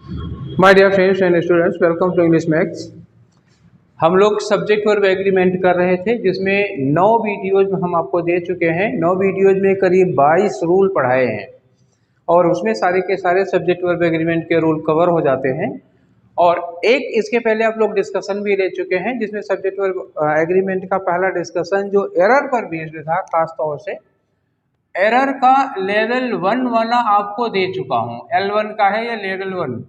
My dear friends and students, welcome to English maths. हम लोग subject verb agreement कर रहे थे, जिसमें 9 वीडियोज में हम आपको दे चुके हैं। 9 वीडियोज में करीब 22 रूल पढ़ाए हैं और उसमें सारे के सारे सब्जेक्ट वर्ब एग्रीमेंट के रूल कवर हो जाते हैं। और एक इसके पहले आप लोग डिस्कशन भी ले चुके हैं, जिसमें सब्जेक्ट वर्ब एग्रीमेंट का पहला डिस्कशन जो एरर पर बेस्ड था, खास तौर से एरर का लेवल 1 वाला आपको दे चुका हूं। L1 का है या लेवल 1,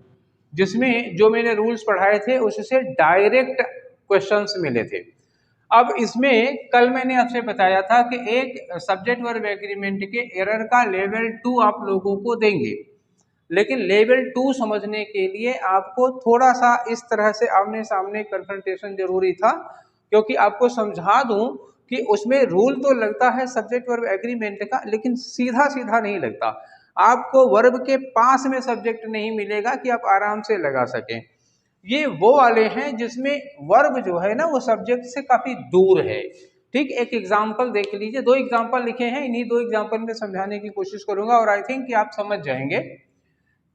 जिसमें जो मैंने रूल्स पढ़ाए थे उससे डायरेक्ट क्वेश्चंस मिले थे। अब इसमें कल मैंने आपसे बताया था कि एक सब्जेक्ट वर्ब एग्रीमेंट के एरर का लेवल 2 आप लोगों को देंगे, लेकिन लेवल 2 समझने के लिए आपको थोड़ा सा इस तरह से आमने सामने कन्फ्रंटेशन जरूरी था, क्योंकि आपको समझा दूं कि उसमें रूल तो लगता है सब्जेक्ट वर्ब एग्रीमेंट का, लेकिन सीधा सीधा नहीं लगता। आपको वर्ब के पास में सब्जेक्ट नहीं मिलेगा कि आप आराम से लगा सकें। ये वो वाले हैं जिसमें वर्ब जो है ना, वो सब्जेक्ट से काफी दूर है। ठीक, एक एग्जाम्पल देख लीजिए। 2 एग्जाम्पल लिखे हैं, इन्हीं 2 एग्जाम्पल में समझाने की कोशिश करूंगा और आई थिंक कि आप समझ जाएंगे।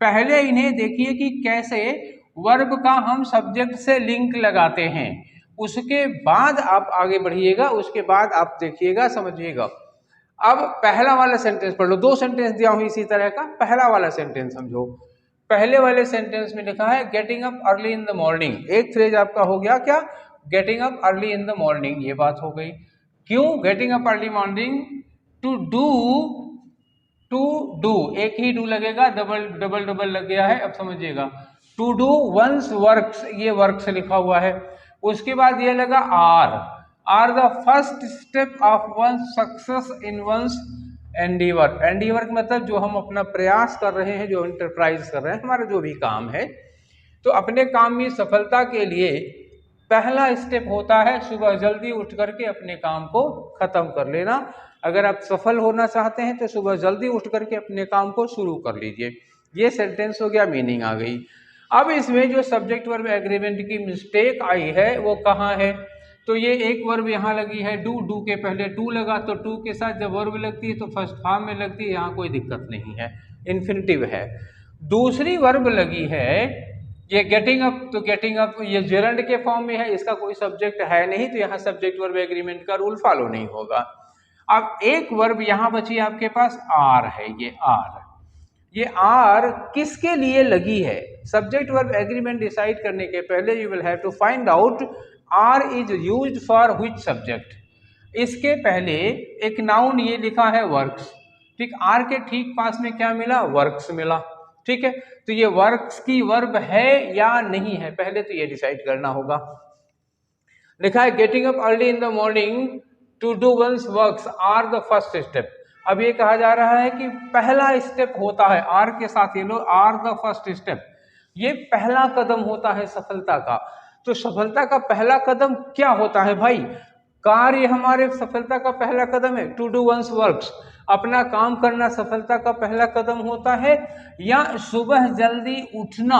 पहले इन्हें देखिए कि कैसे वर्ब का हम सब्जेक्ट से लिंक लगाते हैं, उसके बाद आप आगे बढ़िएगा, उसके बाद आप देखिएगा, समझिएगा। अब पहला वाला सेंटेंस पढ़ लो। 2 सेंटेंस दिया हूं इसी तरह का। पहला वाला सेंटेंस समझो। पहले वाले सेंटेंस में लिखा है getting up early in the morning. एक फ्रेज आपका हो गया क्या? Getting up early in the morning. ये बात हो गई। क्यों getting up early morning? To do, एक ही डू लगेगा, डबल डबल डबल लग गया है। अब समझिएगा, टू डू वंस वर्क्स, ये वर्क्स लिखा हुआ है। उसके बाद ये लगा are the first step of one success in one's endeavour. Endeavour मतलब जो हम अपना प्रयास कर रहे हैं, जो इंटरप्राइज कर रहे हैं, हमारा जो भी काम है, तो अपने काम में सफलता के लिए पहला स्टेप होता है सुबह जल्दी उठ करके अपने काम को खत्म कर लेना। अगर आप सफल होना चाहते हैं तो सुबह जल्दी उठ करके अपने काम को शुरू कर लीजिए। ये सेंटेंस हो गया, मीनिंग आ गई। अब इसमें जो सब्जेक्ट वर्ब एग्रीमेंट की मिस्टेक आई है वो कहाँ है? तो ये एक वर्ब यहाँ लगी है डू के पहले टू लगा, तो टू के साथ जब वर्ब लगती है तो फर्स्ट फॉर्म में लगती है, यहाँ कोई दिक्कत नहीं है, इन्फिनिटिव है। दूसरी वर्ब लगी है ये गेटिंग अप, तो गेटिंग अप ये जेरंड के फॉर्म में है, इसका कोई सब्जेक्ट है नहीं, तो यहाँ सब्जेक्ट वर्ब एग्रीमेंट का रूल फॉलो नहीं होगा। अब एक वर्ब यहां बची आपके पास, आर है। ये आर किसके लिए लगी है? सब्जेक्ट वर्ब एग्रीमेंट डिसाइड करने के पहले you will have to find out are is used for which subject. इसके पहले एक नाउन ये लिखा है वर्क्स, ठीक, आर के ठीक पास में क्या मिला? वर्क्स मिला। ठीक है, तो ये वर्क्स की वर्ब है या नहीं है, पहले तो ये डिसाइड करना होगा। लिखा है getting up early in the morning to do one's works are the first step. अब ये कहा जा रहा है कि पहला स्टेप होता है, आर के साथ ये लो, आर द फर्स्ट स्टेप, ये पहला कदम होता है सफलता का। तो सफलता का पहला कदम क्या होता है भाई? कार्य हमारे सफलता का पहला कदम है। टू डू वंस वर्क्स, अपना काम करना सफलता का पहला कदम होता है, या सुबह जल्दी उठना,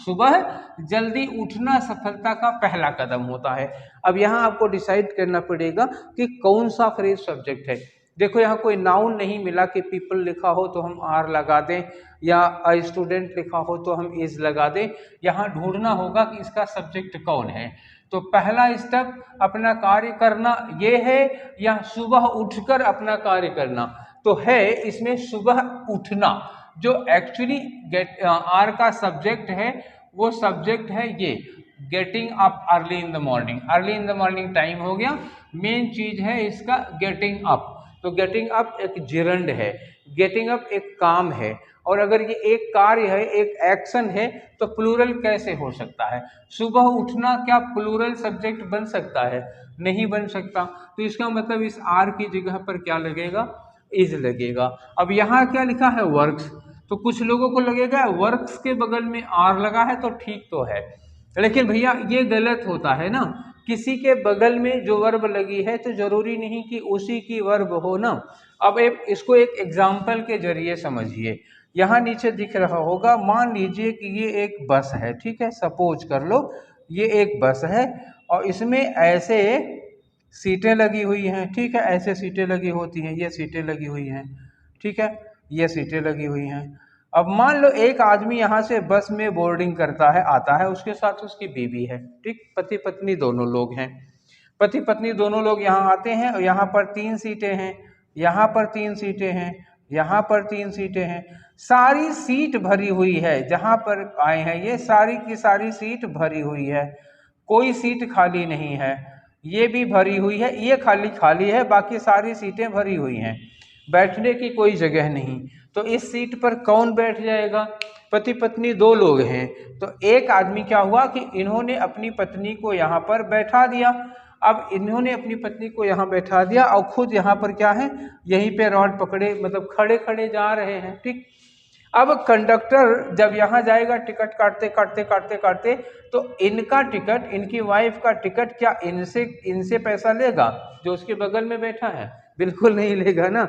सुबह जल्दी उठना सफलता का पहला कदम होता है। अब यहाँ आपको डिसाइड करना पड़ेगा कि कौन सा फ्रेज सब्जेक्ट है। देखो यहाँ कोई नाउन नहीं मिला कि पीपल लिखा हो तो हम आर लगा दें, या अ स्टूडेंट लिखा हो तो हम इज लगा दें। यहाँ ढूंढना होगा कि इसका सब्जेक्ट कौन है। तो पहला स्टेप अपना कार्य करना ये है, या सुबह उठकर अपना कार्य करना? तो है इसमें सुबह उठना, जो एक्चुअली आर का सब्जेक्ट है, वो सब्जेक्ट है ये getting up early in the morning. Early in the morning time हो गया, मेन चीज है इसका गेटिंग अप। तो गेटिंग अप एक जिरंड है, गेटिंग अप एक काम है, और अगर ये एक कार्य है, एक एक्शन है, तो प्लूरल कैसे हो सकता है? सुबह उठना क्या प्लूरल सब्जेक्ट बन सकता है? नहीं बन सकता। तो इसका मतलब इस आर की जगह पर क्या लगेगा? इज लगेगा। अब यहाँ क्या लिखा है? वर्क्स। तो कुछ लोगों को लगेगा वर्क्स के बगल में आर लगा है तो ठीक तो है, लेकिन भैया ये गलत होता है ना। किसी के बगल में जो वर्ब लगी है तो जरूरी नहीं कि उसी की वर्ब हो ना। अब इसको एक एग्जाम्पल के जरिए समझिए। यहाँ नीचे दिख रहा होगा, मान लीजिए कि ये एक बस है, ठीक है, सपोज कर लो ये एक बस है और इसमें ऐसे सीटें लगी हुई हैं, ठीक है, ऐसे सीटें लगी होती हैं, ये सीटें लगी हुई हैं, ठीक है, ये सीटें लगी हुई हैं। अब मान लो एक आदमी यहाँ से बस में बोर्डिंग करता है, आता है, उसके साथ उसकी बीवी है, ठीक, पति पत्नी दोनों लोग हैं। पति पत्नी दोनों लोग यहाँ आते हैं और यहाँ पर 3 सीटें हैं, यहाँ पर 3 सीटें हैं, यहाँ पर 3 सीटें हैं, सारी सीट भरी हुई है। जहाँ पर आए हैं ये सारी की सारी सीट भरी हुई है, कोई सीट खाली नहीं है। ये भी भरी हुई है, ये खाली खाली है, बाकी सारी सीटें भरी हुई हैं, बैठने की कोई जगह नहीं। तो इस सीट पर कौन बैठ जाएगा? पति पत्नी 2 लोग हैं, तो एक आदमी क्या हुआ कि इन्होंने अपनी पत्नी को यहाँ पर बैठा दिया। अब इन्होंने अपनी पत्नी को यहाँ बैठा दिया और खुद यहाँ पर क्या है, यहीं पे रॉड पकड़े, मतलब खड़े खड़े जा रहे हैं, ठीक। अब कंडक्टर जब यहाँ जाएगा टिकट काटते काटते काटते काटते, तो इनका टिकट, इनकी वाइफ का टिकट क्या इनसे पैसा लेगा जो उसके बगल में बैठा है? बिल्कुल नहीं लेगा ना,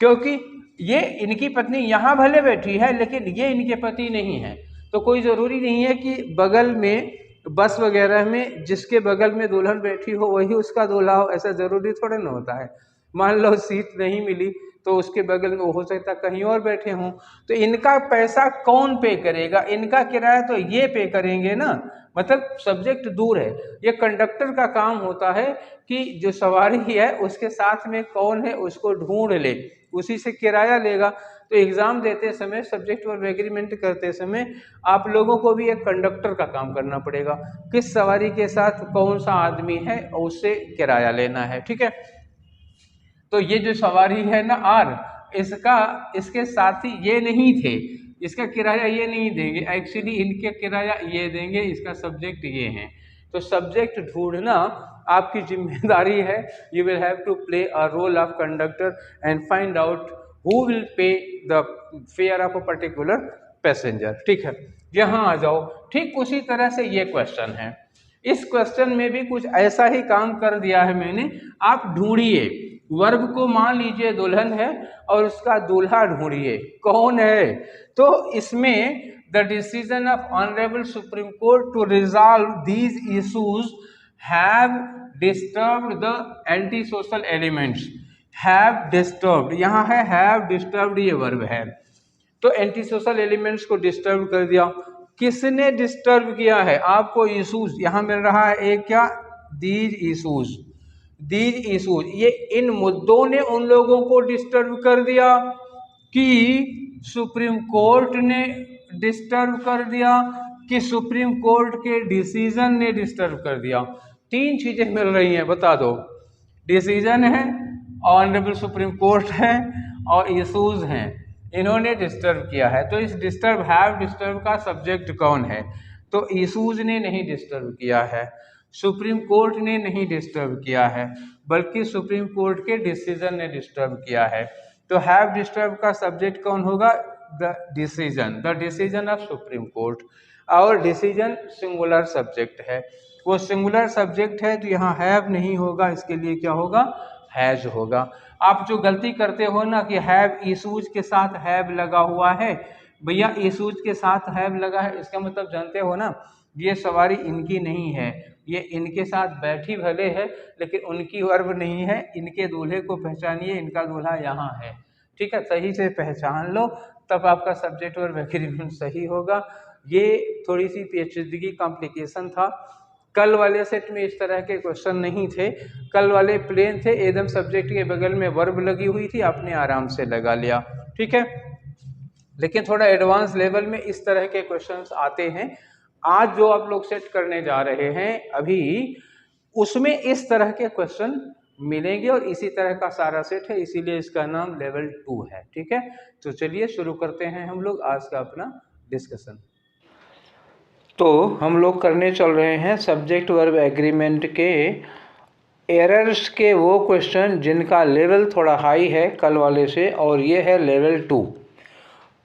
क्योंकि ये इनकी पत्नी यहाँ भले बैठी है लेकिन ये इनके पति नहीं है। तो कोई ज़रूरी नहीं है कि बगल में बस वगैरह में जिसके बगल में दुल्हन बैठी हो वही उसका दूल्हा हो, ऐसा ज़रूरी थोड़ा ना होता है। मान लो सीट नहीं मिली तो उसके बगल में हो सकता कहीं और बैठे हों, तो इनका पैसा कौन पे करेगा? इनका किराया तो ये पे करेंगे ना, मतलब सब्जेक्ट दूर है। ये कंडक्टर का काम होता है कि जो सवारी है उसके साथ में कौन है उसको ढूंढ ले, उसी से किराया लेगा। तो एग्ज़ाम देते समय, सब्जेक्ट वर्ब एग्रीमेंट करते समय आप लोगों को भी एक कंडक्टर का काम करना पड़ेगा, किस सवारी के साथ कौन सा आदमी है और उससे किराया लेना है, ठीक है। तो ये जो सवारी है ना आर, इसके साथी ये नहीं थे, इसका किराया ये नहीं देंगे, एक्चुअली इनके किराया ये देंगे, इसका सब्जेक्ट ये है। तो सब्जेक्ट ढूंढना आपकी जिम्मेदारी है। You will have to play a role of conductor and find out who will pay the fare of a particular passenger, ठीक है। यहाँ आ जाओ, ठीक उसी तरह से ये क्वेश्चन है। इस क्वेश्चन में भी कुछ ऐसा ही काम कर दिया है मैंने। आप ढूंढिए, वर्ब को मान लीजिए दुल्हन है और उसका दूल्हा ढूंढिए कौन है। तो इसमें the decision of honourable supreme court to resolve these issues have disturbed the anti social elements. Have disturbed, यहाँ है हैव डिस्टर्ब्ड, ये वर्ब है, तो एंटी सोशल एलिमेंट्स को डिस्टर्ब कर दिया। किसने डिस्टर्ब किया है? आपको इशूज यहाँ मिल रहा है एक क्या, दीज इशूज, दीज इशूज, ये इन मुद्दों ने उन लोगों को डिस्टर्ब कर दिया कि सुप्रीम कोर्ट ने डिस्टर्ब कर दिया, कि सुप्रीम कोर्ट के डिसीजन ने डिस्टर्ब कर दिया। 3 चीजें मिल रही हैं, बता दो। डिसीजन है, ऑनरेबल सुप्रीम कोर्ट है और इशूज हैं, इन्होंने डिस्टर्ब किया है। तो इस डिस्टर्ब, हैव डिस्टर्ब का सब्जेक्ट कौन है? तो इशूज ने नहीं डिस्टर्ब किया है, सुप्रीम कोर्ट ने नहीं डिस्टर्ब किया है, बल्कि सुप्रीम कोर्ट के डिसीजन ने डिस्टर्ब किया है। तो हैव डिस्टर्ब का सब्जेक्ट कौन होगा? The decision, the decision of supreme court. और डिसीजन सिंगुलर सब्जेक्ट है, वो सिंगुलर सब्जेक्ट है, तो यहाँ हैव नहीं होगा, इसके लिए क्या होगा? हैज होगा। आप जो गलती करते हो ना कि हैव इशूज के साथ हैव लगा हुआ है, भैया इशूज के साथ हैव लगा है, इसका मतलब जानते हो ना, ये सवारी इनकी नहीं है, ये इनके साथ बैठी भले है लेकिन उनकी वर्ब नहीं है। इनके दूल्हे को पहचानिए, इनका दूल्हा यहाँ है, ठीक है। सही से पहचान लो, तब आपका सब्जेक्ट वर्ब एग्रीमेंट सही होगा। ये थोड़ी सी पेचीदगी की कॉम्प्लिकेशन था। कल वाले सेट में इस तरह के क्वेश्चन नहीं थे, कल वाले प्लेन थे, एकदम सब्जेक्ट के बगल में वर्ब लगी हुई थी, आपने आराम से लगा लिया, ठीक है। लेकिन थोड़ा एडवांस लेवल में इस तरह के क्वेश्चंस आते हैं। आज जो आप लोग सेट करने जा रहे हैं अभी, उसमें इस तरह के क्वेश्चन मिलेंगे और इसी तरह का सारा सेट है, इसीलिए इसका नाम लेवल 2 है, ठीक है। तो चलिए शुरू करते हैं हम लोग आज का अपना डिस्कशन। तो हम लोग करने चल रहे हैं सब्जेक्ट वर्ब एग्रीमेंट के एरर्स के वो क्वेश्चन जिनका लेवल थोड़ा हाई है कल वाले से, और ये है लेवल 2।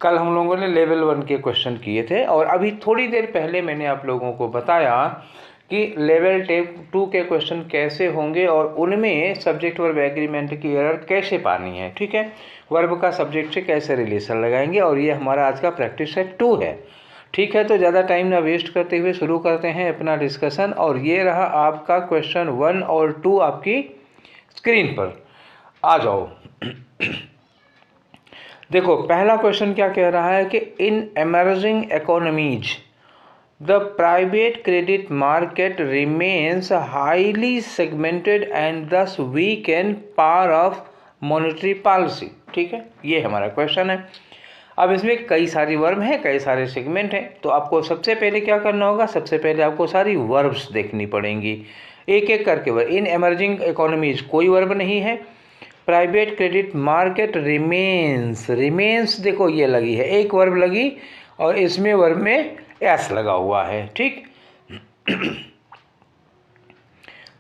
कल हम लोगों ने लेवल 1 के क्वेश्चन किए थे और अभी थोड़ी देर पहले मैंने आप लोगों को बताया कि लेवल 2 के क्वेश्चन कैसे होंगे और उनमें सब्जेक्ट वर्ब एग्रीमेंट की एरर कैसे पानी है, ठीक है। वर्ब का सब्जेक्ट से कैसे रिलेशन लगाएंगे, और ये हमारा आज का प्रैक्टिस सेट 2 है, ठीक है। तो ज़्यादा टाइम ना वेस्ट करते हुए शुरू करते हैं अपना डिस्कशन। और ये रहा आपका क्वेश्चन 1 और 2 आपकी स्क्रीन पर। आ जाओ। देखो पहला क्वेश्चन क्या कह रहा है कि in emerging economies the private credit market remains highly segmented and thus weak power of monetary policy. ठीक है, ये हमारा क्वेश्चन है। अब इसमें कई सारी वर्ब हैं, कई सारे सेगमेंट हैं, तो आपको सबसे पहले क्या करना होगा, सबसे पहले आपको सारी वर्ब्स देखनी पड़ेंगी एक एक करके। वर्ब इन एमर्जिंग इकोनॉमीज कोई वर्ब नहीं है। Private credit market remains, remains देखो ये लगी है, एक वर्ब लगी और इसमें वर्ब में एस लगा हुआ है। ठीक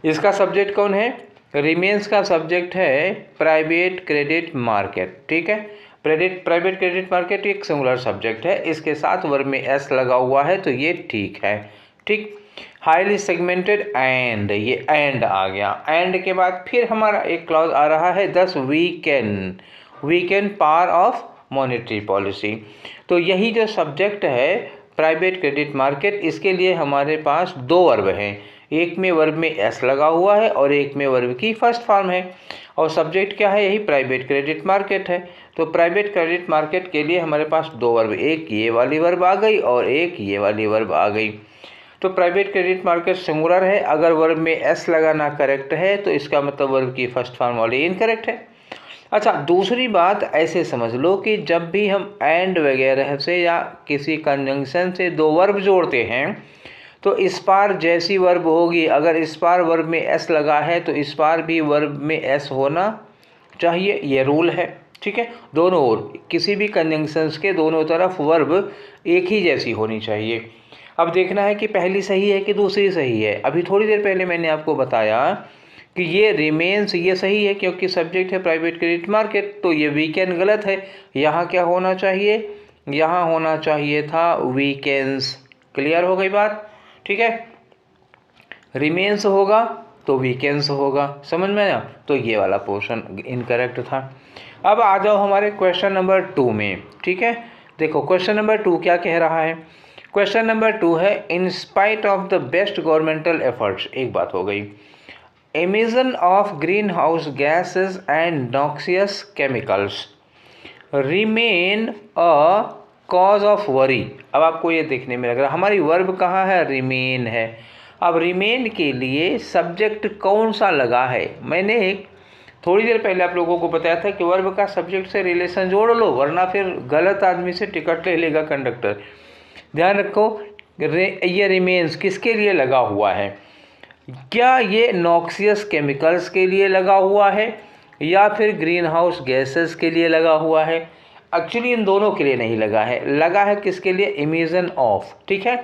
इसका सब्जेक्ट कौन है, रिमेन्स का सब्जेक्ट है प्राइवेट क्रेडिट मार्केट। ठीक है, प्राइवेट क्रेडिट मार्केट एक सिंगुलर सब्जेक्ट है, इसके साथ वर्ब में एस लगा हुआ है तो ये ठीक है। ठीक, हाईली सेगमेंटेड एंड, ये एंड आ गया। एंड के बाद फिर हमारा एक क्लॉज आ रहा है दस weekend power of monetary policy. तो यही जो सब्जेक्ट है प्राइवेट क्रेडिट मार्केट, इसके लिए हमारे पास दो वर्ब हैं, एक में वर्ब में एस लगा हुआ है और एक में वर्ब की फर्स्ट फॉर्म है, और सब्जेक्ट क्या है, यही प्राइवेट क्रेडिट मार्केट है। तो प्राइवेट क्रेडिट मार्केट के लिए हमारे पास दो वर्ब, एक ये वाली वर्ब आ गई और एक ये वाली वर्ब आ गई। तो प्राइवेट क्रेडिट मार्केट सिंगुलर है, अगर वर्ब में एस लगाना करेक्ट है तो इसका मतलब वर्ब की फर्स्ट फॉर्म वाली इनकरेक्ट है। अच्छा, दूसरी बात ऐसे समझ लो कि जब भी हम एंड वगैरह से या किसी कंजंक्शन से दो वर्ब जोड़ते हैं तो इस बार जैसी वर्ब होगी, अगर इस बार वर्ब में एस लगा है तो इस बार भी वर्ब में एस होना चाहिए, ये रूल है। ठीक है, दोनों ओर किसी भी कंजंक्शंस के दोनों तरफ वर्ब एक ही जैसी होनी चाहिए। अब देखना है कि पहली सही है कि दूसरी सही है। अभी थोड़ी देर पहले मैंने आपको बताया कि ये रिमेन्स ये सही है क्योंकि सब्जेक्ट है प्राइवेट क्रेडिट मार्केट, तो ये वीकेंड गलत है। यहाँ क्या होना चाहिए, यहाँ होना चाहिए था वीकेंड्स। क्लियर हो गई बात? ठीक है, रिमेन्स होगा तो वीकेंड्स होगा, समझ में आया? तो ये वाला पोर्शन इनकरेक्ट था। अब आ जाओ हमारे क्वेश्चन नंबर 2 में। ठीक है, देखो क्वेश्चन नंबर 2 क्या कह रहा है। क्वेश्चन नंबर 2 है in spite of the best governmental efforts, एक बात हो गई, emission of green house gases and noxious chemicals remain a cause of worry. अब आपको ये देखने में लग रहा है हमारी वर्ब कहाँ है, रिमेन है। अब रिमेन के लिए सब्जेक्ट कौन सा लगा है, मैंने थोड़ी देर पहले आप लोगों को बताया था कि वर्ब का सब्जेक्ट से रिलेशन जोड़ लो, वरना फिर गलत आदमी से टिकट ले लेगा कंडक्टर। ध्यान रखो, ये रिमेन्स किसके लिए लगा हुआ है, क्या ये नॉक्सियस केमिकल्स के लिए लगा हुआ है या फिर ग्रीन हाउस गैसेस के लिए लगा हुआ है? एक्चुअली इन दोनों के लिए नहीं लगा है, लगा है किसके लिए, इमिशन ऑफ। ठीक है,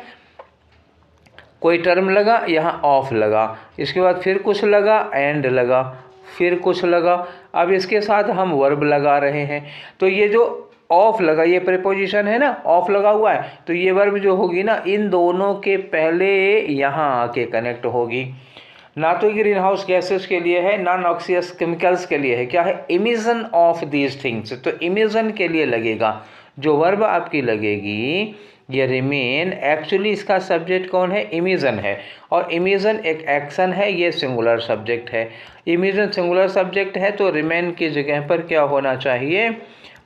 कोई टर्म लगा, यहाँ ऑफ लगा, इसके बाद फिर कुछ लगा, एंड लगा, फिर कुछ लगा, अब इसके साथ हम वर्ब लगा रहे हैं। तो ये जो ऑफ लगा, ये प्रीपोजिशन है ना, ऑफ लगा हुआ है, तो ये वर्ब जो होगी ना इन दोनों के पहले यहाँ आके कनेक्ट होगी। ना तो ग्रीन हाउस गैसेस के लिए है, ना नॉक्सियस केमिकल्स के लिए है, क्या है, इमिशन ऑफ दीज थिंग्स। तो इमिशन के लिए लगेगा, जो वर्ब आपकी लगेगी ये रिमेन, एक्चुअली इसका सब्जेक्ट कौन है, इमिशन है, और इमिशन एक एक्शन है, ये सिंगुलर सब्जेक्ट है। इमिशन सिंगुलर सब्जेक्ट है तो रिमेन की जगह पर क्या होना चाहिए,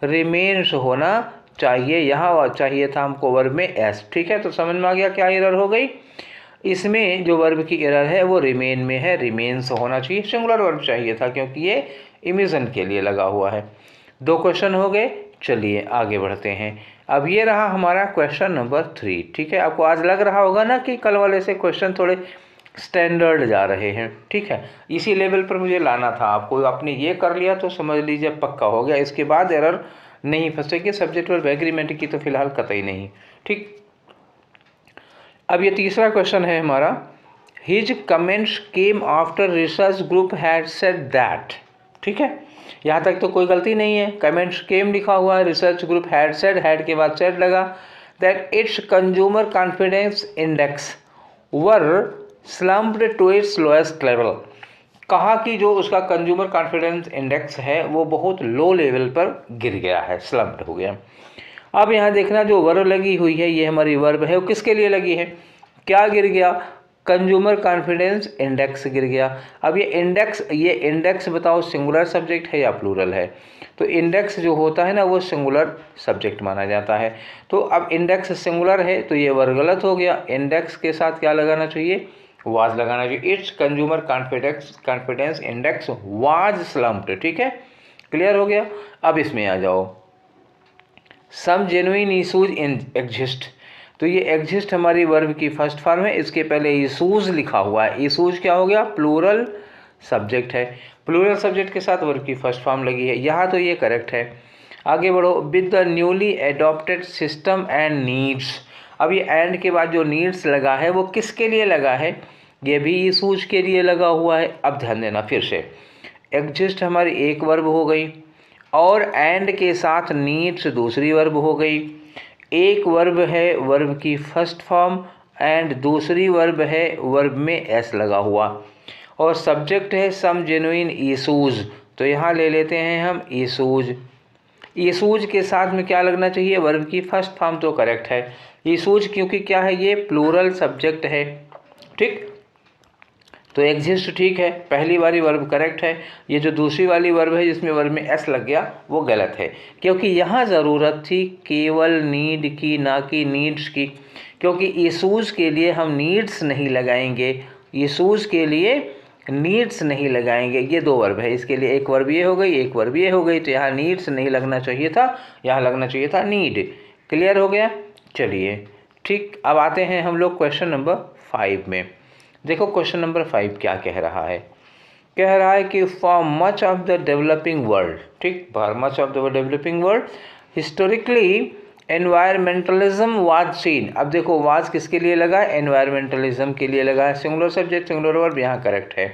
रिमेन्स होना चाहिए। यहाँ चाहिए था हमको वर्ब में एस। ठीक है, तो समझ में आ गया क्या एरर हो गई, इसमें जो वर्ब की एरर है वो रिमेन में है, रिमेन्स होना चाहिए, सिंगुलर वर्ब चाहिए था क्योंकि ये इमिशन के लिए लगा हुआ है। 2 क्वेश्चन हो गए, चलिए आगे बढ़ते हैं। अब ये रहा हमारा क्वेश्चन नंबर 3। ठीक है, आपको आज लग रहा होगा ना कि कल वाले से क्वेश्चन थोड़े स्टैंडर्ड जा रहे हैं। ठीक है, इसी लेवल पर मुझे लाना था आपको, आपने ये कर लिया तो समझ लीजिए पक्का हो गया, इसके बाद एरर नहीं फंसेगी। सब्जेक्ट वर्ब एग्रीमेंट की तो फिलहाल कतई नहीं। ठीक, अब ये तीसरा क्वेश्चन है हमारा, his comments came after research group had said that. ठीक है, यहाँ तक तो कोई गलती नहीं है, कमेंट्स केम लिखा हुआ है, research group had said, had के बाद सेड लगा, that its consumer confidence index were slumped to its lowest level. कहा कि जो उसका कंज्यूमर कॉन्फिडेंस इंडेक्स है वो बहुत लो लेवल पर गिर गया है, स्लम्प्ड हो गया। अब यहाँ देखना जो वर्ब लगी हुई है ये हमारी वर्ब है, वो किसके लिए लगी है, क्या गिर गया, कंज्यूमर कॉन्फिडेंस इंडेक्स गिर गया। अब ये इंडेक्स बताओ सिंगुलर सब्जेक्ट है या प्लूरल है? तो इंडेक्स जो होता है ना वो सिंगुलर सब्जेक्ट माना जाता है। तो अब इंडेक्स सिंगुलर है तो ये वर्ड गलत हो गया। इंडेक्स के साथ क्या लगाना चाहिए? वाज लगाना चाहिए। Its consumer confidence index was slumped. ठीक है, क्लियर हो गया। अब इसमें आ जाओ, सम जेन्युइन इशूज एग्जिस्ट। तो ये एग्जिस्ट हमारी वर्ब की फर्स्ट फॉर्म है, इसके पहले इशूज लिखा हुआ है। इशूज क्या हो गया? प्लूरल सब्जेक्ट है। प्लूरल सब्जेक्ट के साथ वर्ब की फर्स्ट फॉर्म लगी है, यहाँ तो ये करेक्ट है। आगे बढ़ो, with the newly adopted system and needs. अब ये एंड के बाद जो नीड्स लगा है वो किसके लिए लगा है? ये भी इशूज के लिए लगा हुआ है। अब ध्यान देना फिर से, एग्जिस्ट हमारी एक वर्ब हो गई और एंड के साथ नीड्स दूसरी वर्ब हो गई। एक वर्ब है वर्ब की फर्स्ट फॉर्म एंड दूसरी वर्ब है वर्ब में एस लगा हुआ, और सब्जेक्ट है सम जेन्युइन इशूज। तो यहाँ ले लेते हैं हम इशूज। इशूज के साथ में क्या लगना चाहिए? वर्ब की फर्स्ट फॉर्म। तो करेक्ट है इशूज, क्योंकि क्या है? ये प्लूरल सब्जेक्ट है। ठीक, तो एग्जिस्ट ठीक है, पहली वाली वर्ब करेक्ट है। ये जो दूसरी वाली वर्ब है जिसमें वर्ब में एस लग गया वो गलत है, क्योंकि यहाँ ज़रूरत थी केवल नीड की, ना कि नीड्स की। क्योंकि इशूज़ के लिए हम नीड्स नहीं लगाएंगे, इशूज़ के लिए नीड्स नहीं लगाएंगे। ये दो वर्ब है, इसके लिए एक वर्ब ये हो गई, एक वर्ब ये हो गई। तो यहाँ नीड्स नहीं लगना चाहिए था, यहाँ लगना चाहिए था नीड। क्लियर हो गया? चलिए ठीक, अब आते हैं हम लोग क्वेश्चन नंबर 5 में। देखो क्वेश्चन नंबर 5 क्या कह रहा है? कह रहा है कि for much of the developing world, ठीक, for much of the developing world historically environmentalism was seen. अब देखो वाज किसके लिए लगा है? एनवायरमेंटलिज्म के लिए लगा है। सिंगुलर सब्जेक्ट सिंगुलर वर्ब, यहाँ करेक्ट है।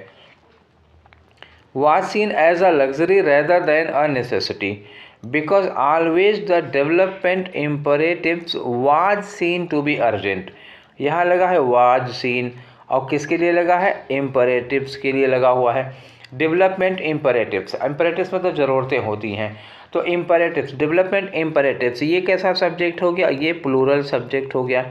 Was seen as a luxury rather than a necessity because always the development imperatives was seen to be urgent. यहाँ लगा है वाज सीन, और किसके लिए लगा है? इम्परेटिव्स के लिए लगा हुआ है। डेवलपमेंट इम्परेटिव्स, इम्परेटिव्स मतलब ज़रूरतें होती हैं। तो इम्परेटिव्स, डेवलपमेंट इम्परेटिव्स, ये कैसा सब्जेक्ट हो गया? ये प्लूरल सब्जेक्ट हो गया।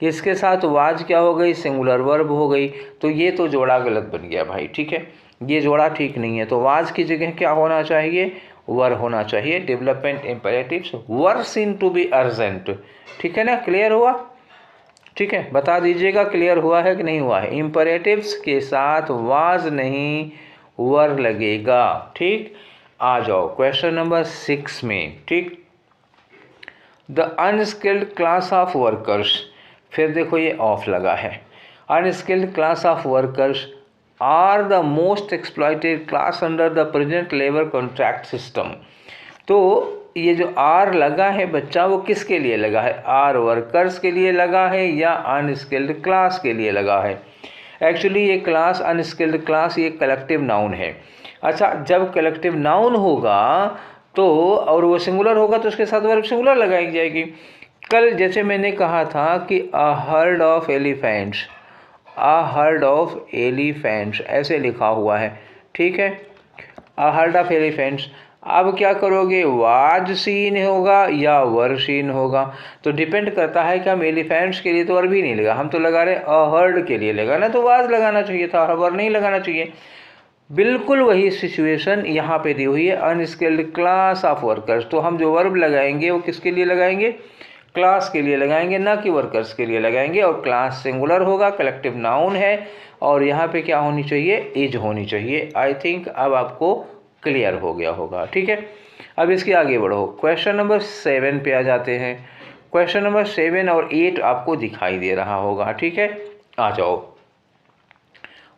इसके साथ वाज क्या हो गई? सिंगुलर वर्ब हो गई। तो ये तो जोड़ा गलत बन गया भाई, ठीक है, ये जोड़ा ठीक नहीं है। तो वाज की जगह क्या होना चाहिए? वर होना चाहिए। Development imperatives were seen to be urgent. ठीक है ना, क्लियर हुआ? ठीक है, बता दीजिएगा क्लियर हुआ है कि नहीं हुआ है। इम्परेटिव्स के साथ वाज नहीं वर लगेगा। ठीक, आ जाओ क्वेश्चन नंबर 6 में। ठीक, the unskilled class of workers, फिर देखो ये ऑफ लगा है। Unskilled class of workers are the most exploited class under the present labour contract system. तो ये जो आर लगा है बच्चा, वो किसके लिए लगा है? आर वर्कर्स के लिए लगा है या अनस्किल्ड क्लास के लिए लगा है? एक्चुअली ये क्लास, अनस्किल्ड क्लास, ये कलेक्टिव नाउन है। अच्छा, जब कलेक्टिव नाउन होगा तो, और वो सिंगुलर होगा तो उसके साथ वर्ब सिंगुलर लगाई जाएगी। कल जैसे मैंने कहा था कि a herd of elephants, a herd of elephants ऐसे लिखा हुआ है, ठीक है, अ हर्ड ऑफ एलिफेंट्स। अब क्या करोगे? वाज सीन होगा या वर सीन होगा? तो डिपेंड करता है कि हम एलिफेंट्स के लिए तो वर भी नहीं लगा, हम तो लगा रहे अ हर्ड के लिए लगा ना, तो वाज लगाना चाहिए था, वर नहीं लगाना चाहिए। बिल्कुल वही सिचुएशन यहाँ पे दी हुई है, अनस्किल्ड क्लास ऑफ वर्कर्स। तो हम जो वर्ब लगाएंगे वो किसके लिए लगाएंगे? क्लास के लिए लगाएंगे, ना कि वर्कर्स के लिए लगाएंगे। और क्लास सिंगुलर होगा, कलेक्टिव नाउन है, और यहाँ पे क्या होनी चाहिए? इज होनी चाहिए। आई थिंक अब आपको क्लियर हो गया होगा, ठीक है। अब इसके आगे बढ़ो, क्वेश्चन नंबर 7 पे आ जाते हैं। क्वेश्चन नंबर 7 और 8 आपको दिखाई दे रहा होगा, ठीक है, आ जाओ।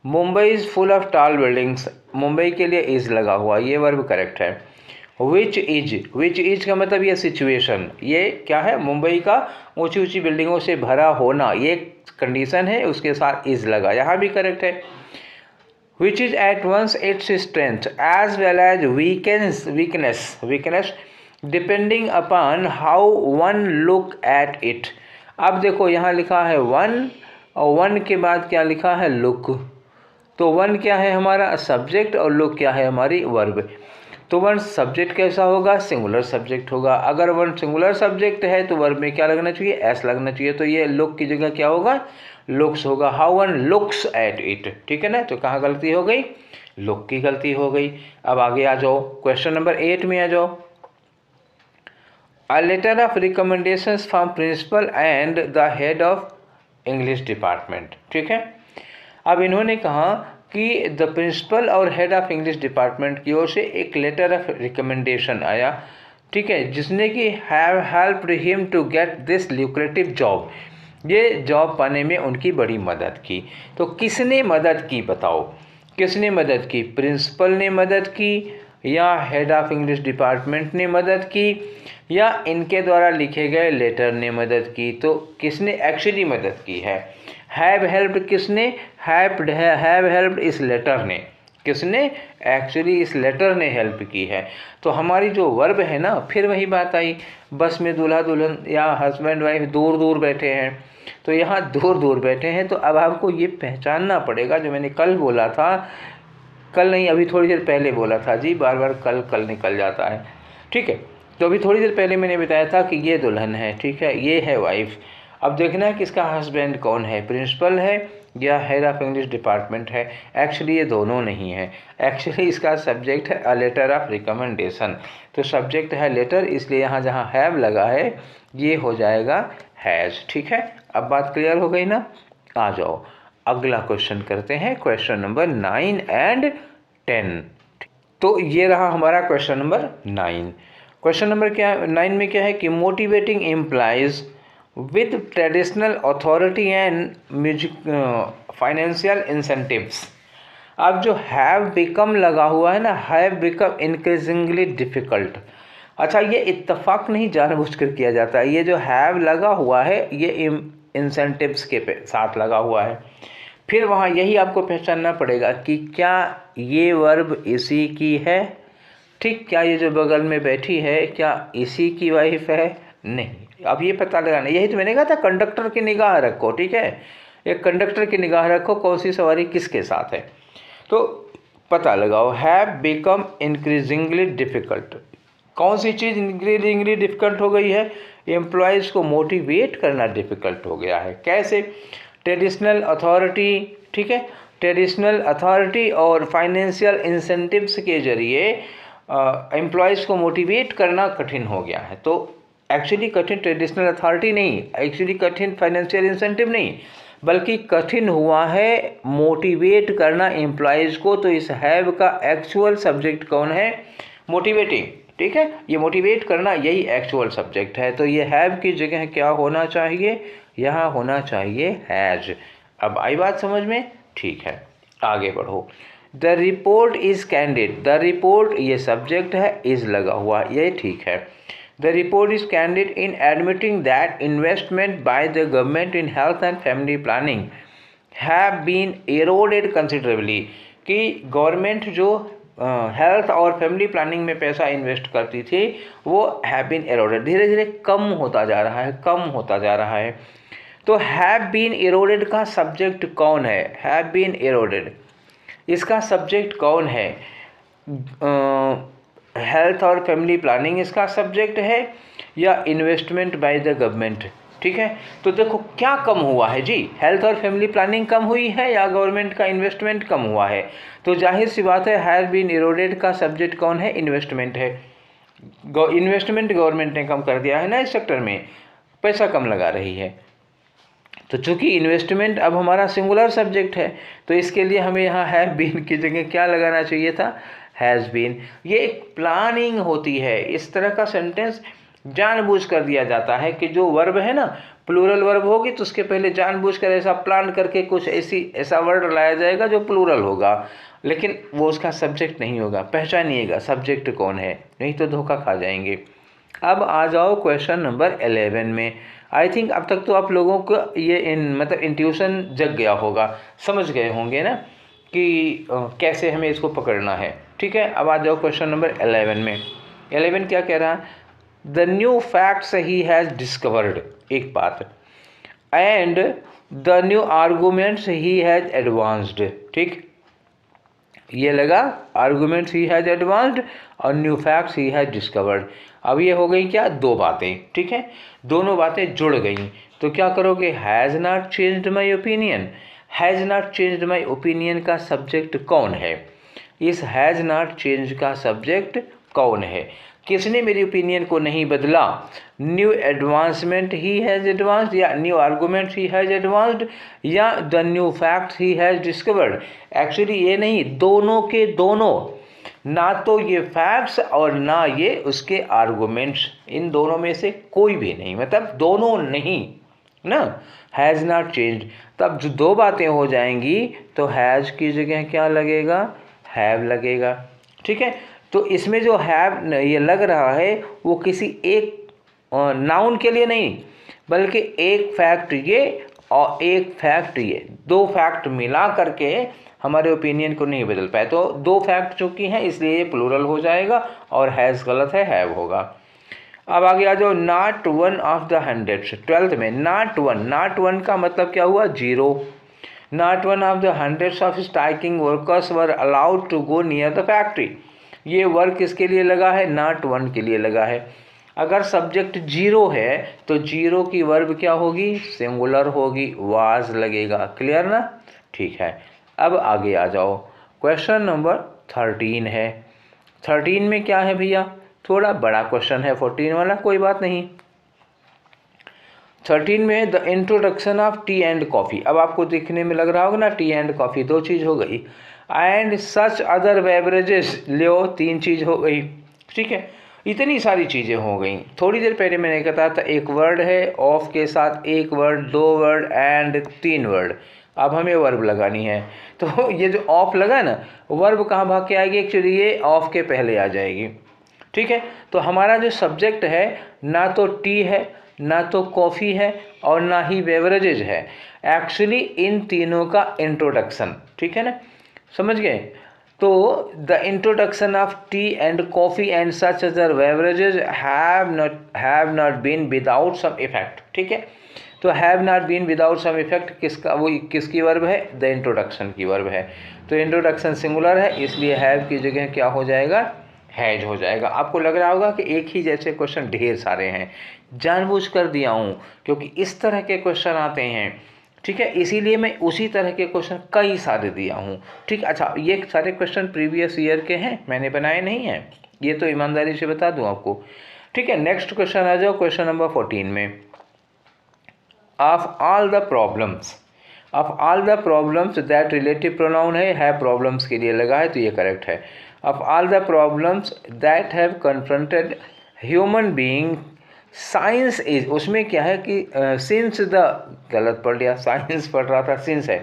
Mumbai is full of tall buildings, Mumbai के लिए इज लगा हुआ, ये वर्ब करेक्ट है। विच इज का मतलब ये सिचुएशन, ये क्या है? मुंबई का ऊंची ऊंची बिल्डिंगों से भरा होना, ये कंडीशन है, उसके साथ इज लगा, यहाँ भी करेक्ट है। Which is at once its strength as well as weakness depending upon how one look at it। अब देखो यहाँ लिखा है वन, और वन के बाद क्या लिखा है? लुक। तो वन क्या है हमारा? सब्जेक्ट, और लुक क्या है? हमारी वर्ब। तो वर्ब सब्जेक्ट कैसा होगा, सिंगुलर सब्जेक्ट होगा। अगर वर्ब सिंगुलर सब्जेक्ट है तो वर्ब में क्या लगना चाहिए, एस लगना चाहिए। तो ये लुक की जगह क्या होगा, लुक्स होगा। How one looks at it, ठीक है ना। तो कहाँ गलती हो गई, लुक की गलती हो गई। अब आगे आ जाओ, क्वेश्चन नंबर 8 में आ जाओ। A letter of recommendations from principal and the head of English department, ठीक है। अब इन्होंने कहा कि द प्रिंसिपल और हेड ऑफ इंग्लिश डिपार्टमेंट की ओर से एक लेटर ऑफ रिकमेंडेशन आया, ठीक है, जिसने कि have helped him to get this lucrative job, ये जॉब पाने में उनकी बड़ी मदद की। तो किसने मदद की बताओ, किसने मदद की, प्रिंसिपल ने मदद की या हेड ऑफ इंग्लिश डिपार्टमेंट ने मदद की या इनके द्वारा लिखे गए लेटर ने मदद की। तो किसने एक्चुअली मदद की है, हैव हेल्प्ड किसने, हैव हेल्प्ड इस लेटर ने, किसने, एक्चुअली इस लेटर ने हेल्प की है। तो हमारी जो वर्ब है ना, फिर वही बात आई, बस में दूल्हा दुल्हन या हस्बैंड वाइफ दूर दूर बैठे हैं, तो यहाँ दूर दूर बैठे हैं। तो अब आपको ये पहचानना पड़ेगा, जो मैंने कल बोला था, कल नहीं अभी थोड़ी देर पहले बोला था जी, बार बार कल कल निकल जाता है, ठीक है। तो अभी थोड़ी देर पहले मैंने बताया था कि ये दुल्हन है, ठीक है, ये है वाइफ। अब देखना है कि इसका हस्बैंड कौन है, प्रिंसिपल है या हेड ऑफ इंग्लिश डिपार्टमेंट है। एक्चुअली ये दोनों नहीं है, एक्चुअली इसका सब्जेक्ट है अ लेटर ऑफ रिकमेंडेशन। तो सब्जेक्ट है लेटर, इसलिए यहाँ जहाँ हैव लगा है ये हो जाएगा हैज़, ठीक है। अब बात क्लियर हो गई ना। आ जाओ अगला क्वेश्चन करते हैं, क्वेश्चन नंबर 9 एंड 10। तो ये रहा हमारा क्वेश्चन नंबर 9। क्वेश्चन नंबर क्या है 9 में, क्या है कि motivating employees with traditional authority and music financial incentives. अब जो हैव बिकम लगा हुआ है ना, हैव बिकम इंक्रीजिंगली डिफिकल्ट। अच्छा, ये इत्तेफाक नहीं जानबूझकर किया जाता है, ये जो हैव लगा हुआ है ये इंसेंटिव्स के साथ लगा हुआ है। फिर वहाँ यही आपको पहचानना पड़ेगा कि क्या ये वर्ब इसी की है, ठीक, क्या ये जो बगल में बैठी है क्या इसी की वाइफ है, नहीं। अब ये पता लगाना, यही तो मैंने कहा था कंडक्टर की निगाह रखो, ठीक है, एक कंडक्टर की निगाह रखो, कौन सी सवारी किसके साथ है। तो पता लगाओ, हैव बिकम इंक्रीजिंगली डिफ़िकल्ट, कौन सी चीज़ इंक्रीजिंगली डिफ़िकल्ट हो गई है, एम्प्लॉयज़ को मोटिवेट करना डिफ़िकल्ट हो गया है। कैसे, ट्रेडिशनल अथॉरिटी, ठीक है, ट्रेडिशनल अथॉरिटी और फाइनेंशियल इंसेंटिव्स के जरिए एम्प्लॉयज़ को मोटिवेट करना कठिन हो गया है। तो एक्चुअली कठिन ट्रेडिशनल अथॉरिटी नहीं, एक्चुअली कठिन फाइनेंशियल इंसेंटिव नहीं, बल्कि कठिन हुआ है मोटिवेट करना एम्प्लॉयज़ को। तो इस हैव का एक्चुअल सब्जेक्ट कौन है, मोटिवेटिंग, ठीक है, ये मोटिवेट करना यही एक्चुअल सब्जेक्ट है। तो ये हैव की जगह क्या होना चाहिए, यहाँ होना चाहिए हैज़। अब आई बात समझ में, ठीक है, आगे बढ़ो। The report is candid, the report ये सब्जेक्ट है, इज़ लगा हुआ, ये ठीक है। The report is candid in admitting that investment by the government in health and family planning have been eroded considerably, कि गवर्नमेंट जो हेल्थ और फैमिली प्लानिंग में पैसा इन्वेस्ट करती थी वो हैव बीन एरोडेड, धीरे धीरे कम होता जा रहा है, कम होता जा रहा है। तो हैव बीन एरोडेड का सब्जेक्ट कौन है, हैव बीन एरोडेड इसका सब्जेक्ट कौन है, हेल्थ और फैमिली प्लानिंग इसका सब्जेक्ट है या इन्वेस्टमेंट बाय द गवर्नमेंट, ठीक है। तो देखो क्या कम हुआ है जी, हेल्थ और फैमिली प्लानिंग कम हुई है या गवर्नमेंट का इन्वेस्टमेंट कम हुआ है। तो जाहिर सी बात है हैव बीन एरोडेड का सब्जेक्ट कौन है, इन्वेस्टमेंट है। इन्वेस्टमेंट गवर्नमेंट ने कम कर दिया है ना, इस सेक्टर में पैसा कम लगा रही है। तो चूंकि इन्वेस्टमेंट अब हमारा सिंगुलर सब्जेक्ट है, तो इसके लिए हमें यहाँ हैव बीन की जगह क्या लगाना चाहिए था, हैज़ बीन। ये एक प्लानिंग होती है, इस तरह का सेंटेंस जानबूझ कर दिया जाता है कि जो वर्ब है ना, प्लूरल वर्ब होगी तो उसके पहले जानबूझकर ऐसा प्लान करके कुछ ऐसा वर्ड लाया जाएगा जो प्लूरल होगा, लेकिन वो उसका सब्जेक्ट नहीं होगा। पहचानिएगा सब्जेक्ट कौन है, नहीं तो धोखा खा जाएंगे। अब आ जाओ क्वेश्चन नंबर 11 में। आई थिंक अब तक तो आप लोगों को ये मतलब इंट्यूशन जग गया होगा, समझ गए होंगे ना कि कैसे हमें इसको पकड़ना है, ठीक है। अब आ जाओ क्वेश्चन नंबर 11 में। 11 क्या कह रहा है, the new facts he has discovered, एक बात, and the new arguments he has advanced, ठीक। ये लगा आर्गूमेंट्स ही हैज एडवांस्ड और new facts he has discovered. अब ये हो गई क्या, दो बातें, ठीक है, दोनों बातें जुड़ गई। तो क्या करोगे, has not changed my opinion. Has not changed my opinion का सब्जेक्ट कौन है, इस हैज़ नॉट चेंज का सब्जेक्ट कौन है, किसने मेरी ओपिनियन को नहीं बदला। न्यू एडवांसमेंट ही हैज़ एडवांस्ड, या न्यू आर्गूमेंट ही हैज़ एडवांस्ड, या द न्यू फैक्ट ही हैज़ डिस्कवर्ड। एक्चुअली ये नहीं, दोनों के दोनों, ना तो ये फैक्ट्स और ना ये उसके आर्गूमेंट्स, इन दोनों में से कोई भी नहीं, मतलब दोनों नहीं ना, हैज़ नॉट चेंज। तब जो दो बातें हो जाएंगी तो हैज़ की जगह क्या लगेगा, हैव लगेगा, ठीक है। तो इसमें जो हैव ये लग रहा है वो किसी एक नाउन के लिए नहीं, बल्कि एक फैक्ट ये और एक फैक्ट ये, दो फैक्ट मिला करके हमारे ओपिनियन को नहीं बदल पाए। तो दो फैक्ट चूँकि हैं इसलिए ये प्लूरल हो जाएगा और हैज़ गलत है, हैव होगा। अब आगे आ जाओ, not one of the 100, 12th में नॉट वन, नॉट वन का मतलब क्या हुआ, zero. Not one of the 100 of striking workers were allowed to go near the factory. ये वर्क किसके लिए लगा है, नॉट वन के लिए लगा है। अगर सब्जेक्ट जीरो है तो जीरो की वर्ब क्या होगी, सिंगुलर होगी, वाज लगेगा। क्लियर ना, ठीक है। अब आगे आ जाओ, क्वेश्चन नंबर 13 है। 13 में क्या है भैया, थोड़ा बड़ा क्वेश्चन है 14 वाला, कोई बात नहीं। 13 में the introduction of tea and coffee. अब आपको देखने में लग रहा होगा ना, टी एंड कॉफ़ी दो चीज़ हो गई, एंड सच अदर बेवरेजेस लो तीन चीज़ हो गई, ठीक है। इतनी सारी चीज़ें हो गई। थोड़ी देर पहले मैंने कहा था एक वर्ड है, ऑफ के साथ एक वर्ड, दो वर्ड एंड तीन वर्ड। अब हमें वर्ब लगानी है, तो ये जो ऑफ लगा ना, वर्ब कहाँ भाग के आएगी, एक्चुअली ये ऑफ के पहले आ जाएगी, ठीक है। तो हमारा जो सब्जेक्ट है ना तो टी है, ना तो कॉफ़ी है और ना ही बेवरेजेज है, एक्चुअली इन तीनों का इंट्रोडक्शन, ठीक है ना, समझ गए। तो the introduction of tea and coffee and such other beverages have not been without some effect, ठीक है। तो have not been without some effect किसका, वो किसकी वर्ब है, द इंट्रोडक्शन की वर्ब है। तो इंट्रोडक्शन सिंगुलर है इसलिए हैव की जगह क्या हो जाएगा, हैज हो जाएगा। आपको लग रहा होगा कि एक ही जैसे क्वेश्चन ढेर सारे हैं, जानबूझ कर दिया हूँ क्योंकि इस तरह के क्वेश्चन आते हैं, ठीक है, इसीलिए मैं उसी तरह के क्वेश्चन कई सारे दिया हूँ, ठीक। अच्छा, ये सारे क्वेश्चन प्रीवियस ईयर के हैं, मैंने बनाए नहीं हैं, ये तो ईमानदारी से बता दूँ आपको, ठीक है। नेक्स्ट क्वेश्चन आ जाओ, क्वेश्चन नंबर 14 में, of all the problems, of all the problems that relative pronoun है प्रॉब्लम्स के लिए लगा है तो ये करेक्ट है। Of all the problems that have confronted human being science is, उसमें क्या है कि सिंस द, गलत पढ़ लिया, साइंस पढ़ रहा था, सिंस है,